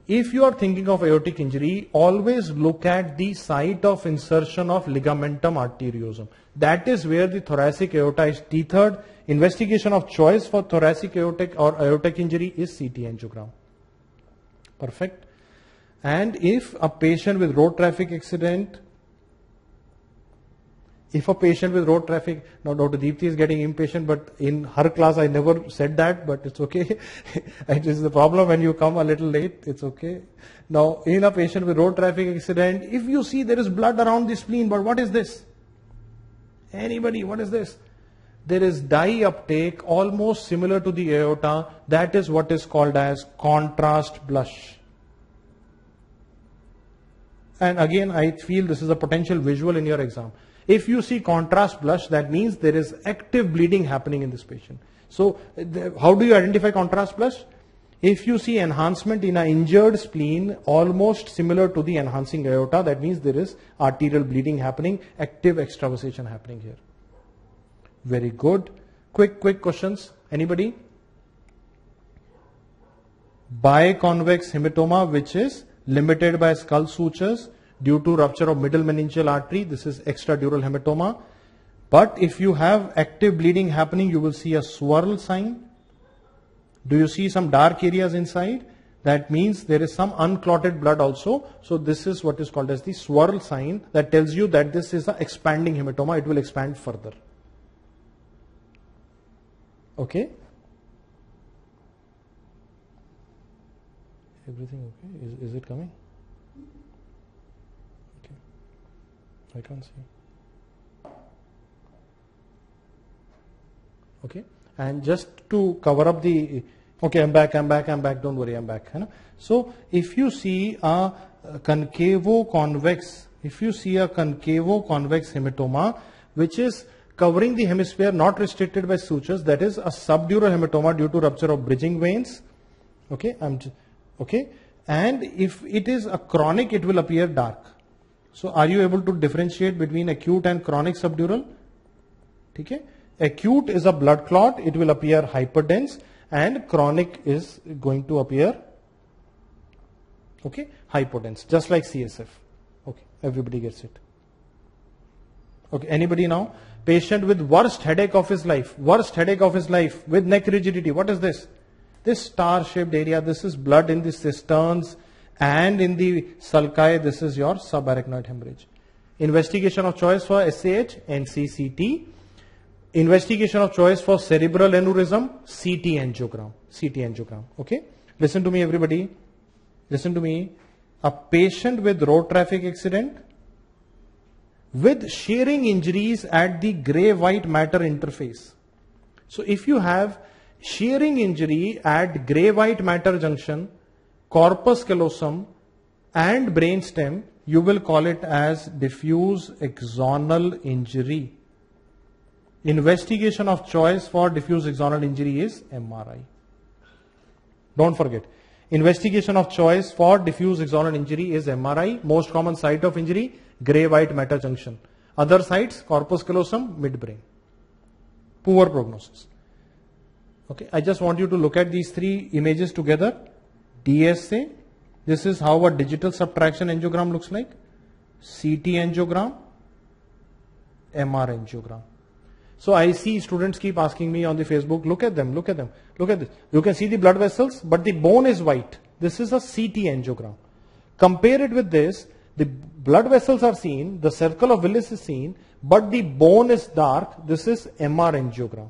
if you are thinking of aortic injury, always look at the site of insertion of ligamentum arteriosum. That is where the thoracic aorta is tethered. Investigation of choice for thoracic aortic or aortic injury is CT angiogram. Perfect. And if a patient with road traffic accident, now Dr. Deepthi is getting impatient, but in her class I never said that, but it's okay. It is the problem when you come a little late, it's okay. Now, in a patient with road traffic accident, if you see there is blood around the spleen, but what is this? Anybody, what is this? There is dye uptake almost similar to the aorta. That is what is called as contrast blush. And again, I feel this is a potential visual in your exam. If you see contrast blush, that means there is active bleeding happening in this patient. So, how do you identify contrast blush? If you see enhancement in an injured spleen, almost similar to the enhancing aorta, that means there is arterial bleeding happening, active extravasation happening here. Very good. Quick questions. Anybody? Biconvex hematoma, which is limited by skull sutures due to rupture of middle meningeal artery. This is extradural hematoma. But if you have active bleeding happening, you will see a swirl sign. Do you see some dark areas inside? That means there is some unclotted blood also. So this is what is called as the swirl sign that tells you that this is an expanding hematoma. It will expand further. Okay? Everything okay? Is it coming? Okay. I can't see. Okay. And just to cover up the, okay, I'm back, don't worry, I'm back. So, if you see a concavo-convex hematoma, which is covering the hemisphere, not restricted by sutures, that is a subdural hematoma due to rupture of bridging veins. Okay, okay. And if it is a chronic, it will appear dark. So, are you able to differentiate between acute and chronic subdural? Okay. Acute is a blood clot, it will appear hyperdense, and chronic is going to appear, okay, hypodense, just like CSF. Okay, everybody gets it. Okay, anybody now? Patient with worst headache of his life with neck rigidity. What is this? This star-shaped area, this is blood in the cisterns and in the sulci. This is your subarachnoid hemorrhage. Investigation of choice for SAH, NCCT. Investigation of choice for cerebral aneurysm, CT angiogram. Okay. Listen to me, everybody. Listen to me. A patient with road traffic accident with shearing injuries at the gray-white matter interface. So if you have shearing injury at gray-white matter junction, corpus callosum and brainstem, you will call it as diffuse axonal injury. Investigation of choice for diffuse axonal injury is MRI. Don't forget. Investigation of choice for diffuse axonal injury is MRI. Most common site of injury, gray-white matter junction. Other sites, corpus callosum, midbrain. Poor prognosis. Okay, I just want you to look at these three images together. DSA. This is how a digital subtraction angiogram looks like. CT angiogram. MR angiogram. So I see students keep asking me on the Facebook, look at them. Look at this. You can see the blood vessels, but the bone is white. This is a CT angiogram. Compare it with this. The blood vessels are seen, the circle of Willis is seen, but the bone is dark. This is MR angiogram.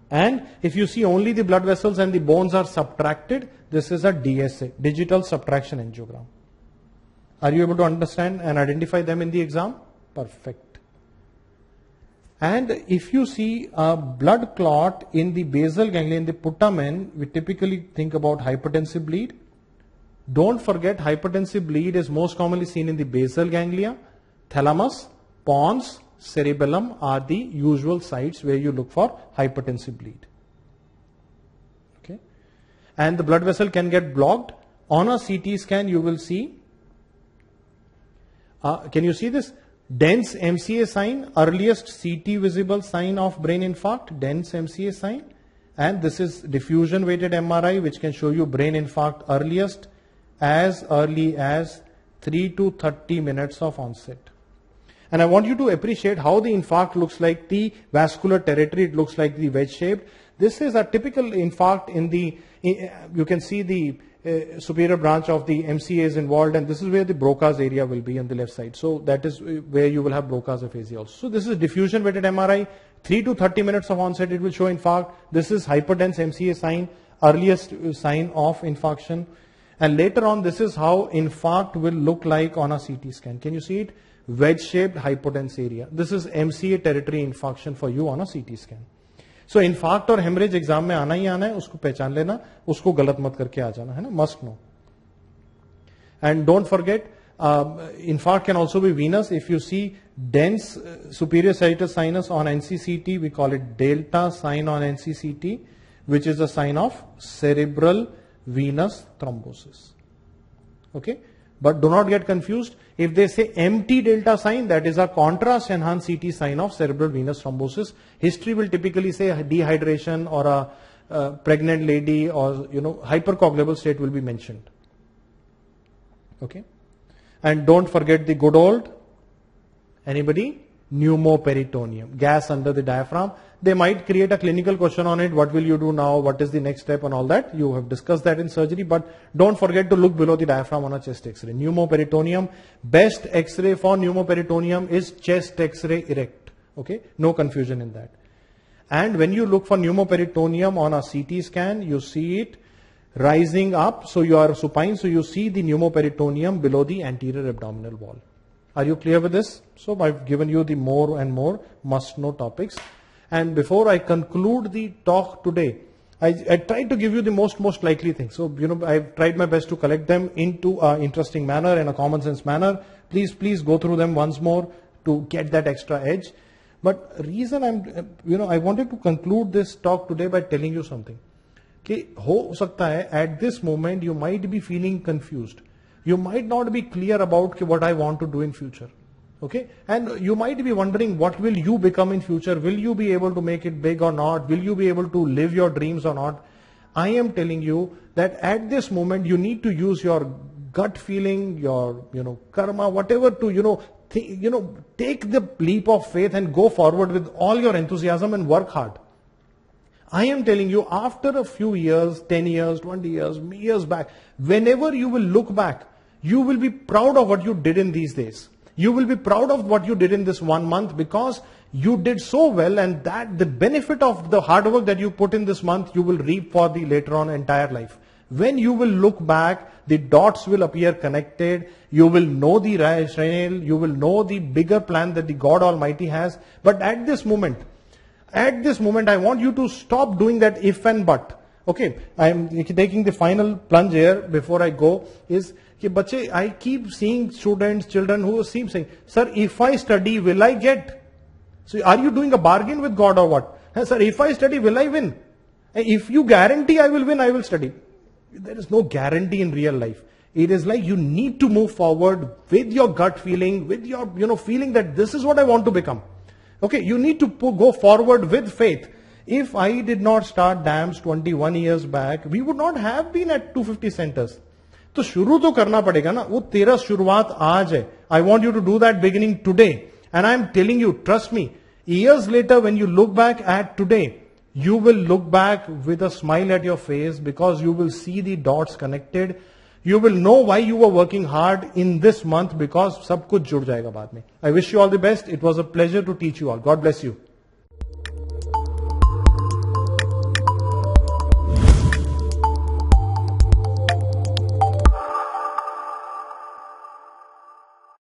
And if you see only the blood vessels and the bones are subtracted, this is a DSA, digital subtraction angiogram. Are you able to understand and identify them in the exam? Perfect. And if you see a blood clot in the basal ganglia, in the putamen, we typically think about hypertensive bleed. Don't forget, hypertensive bleed is most commonly seen in the basal ganglia. Thalamus, pons, cerebellum are the usual sites where you look for hypertensive bleed. Okay. And the blood vessel can get blocked. On a CT scan, you will see, can you see this? Dense MCA sign, earliest CT visible sign of brain infarct, dense MCA sign. and this is diffusion weighted MRI, which can show you brain infarct earliest as early as 3 to 30 minutes of onset. And I want you to appreciate how the infarct looks like. The vascular territory, it looks like the wedge shaped. This is a typical infarct in the, you can see the superior branch of the MCA is involved, and this is where the Broca's area will be on the left side. So that is where you will have Broca's aphasia also. So this is diffusion weighted MRI, 3 to 30 minutes of onset it will show infarct. This is hyperdense MCA sign, earliest sign of infarction. And later on, this is how infarct will look like on a CT scan. Can you see it? Wedge shaped hypodense area. This is MCA territory infarction for you on a CT scan. So infarct और hemorrhage exam में आना ही आना है, उसको पहचान लेना, उसको गलत मत करके आ जाना, है ना, must know. And don't forget, infarct can also be venous. If you see dense superior sagittal sinus on NCCT, we call it delta sign on NCCT, which is a sign of cerebral venous thrombosis. Okay, but do not get confused. If they say empty delta sign, that is a contrast enhanced CT sign of cerebral venous thrombosis. History will typically say dehydration or a pregnant lady, or hypercoagulable state will be mentioned. Okay, and don't forget the good old, anybody, pneumoperitoneum, gas under the diaphragm. They might create a clinical question on it. What will you do now? What is the next step and all that? You have discussed that in surgery, but don't forget to look below the diaphragm on a chest X-ray. Pneumoperitoneum, best X-ray for pneumoperitoneum is chest X-ray erect. Okay, no confusion in that. And when you look for pneumoperitoneum on a CT scan, you see it rising up. So you are supine, so you see the pneumoperitoneum below the anterior abdominal wall. Are you clear with this? So I've given you the more and more must know topics. And before I conclude the talk today, I tried to give you the most likely things. So, I've tried my best to collect them into an interesting manner and a common sense manner. Please go through them once more to get that extra edge. But reason I wanted to conclude this talk today by telling you something. कि हो सकता है at this moment you might be feeling confused. You might not be clear about what I want to do in future. Okay, and you might be wondering, what will you become in future? Will you be able to make it big or not? Will you be able to live your dreams or not? I am telling you that at this moment you need to use your gut feeling, your karma, whatever to take the leap of faith and go forward with all your enthusiasm and work hard. I am telling you, after a few years, 10 years, 20 years back, whenever you will look back, you will be proud of what you did in these days. You will be proud of what you did in this 1 month, because you did so well, and that the benefit of the hard work that you put in this month, you will reap for the later on entire life. When you will look back, the dots will appear connected. You will know the rationale. You will know the bigger plan that the God Almighty has. But at this moment, I want you to stop doing that if and but. Okay, I am taking the final plunge here before I go. I keep seeing students, children who seem saying, sir, if I study, will I get? So are you doing a bargain with God or what? Sir, if I study, will I win? If you guarantee I will win, I will study. There is no guarantee in real life. It is like you need to move forward with your gut feeling, with your feeling that this is what I want to become. Okay, you need to go forward with faith. If I did not start DAMS 21 years back, we would not have been at 250 centers. तो शुरू तो करना पड़ेगा ना, वो तेरा शुरुआत आज है. I want you to do that beginning today. And I am telling you, trust me, years later when you look back at today, you will look back with a smile at your face, because you will see the dots connected. You will know why you were working hard in this month, because सब कुछ जुड़ जाएगा बाद में. I wish you all the best. It was a pleasure to teach you all. God bless you.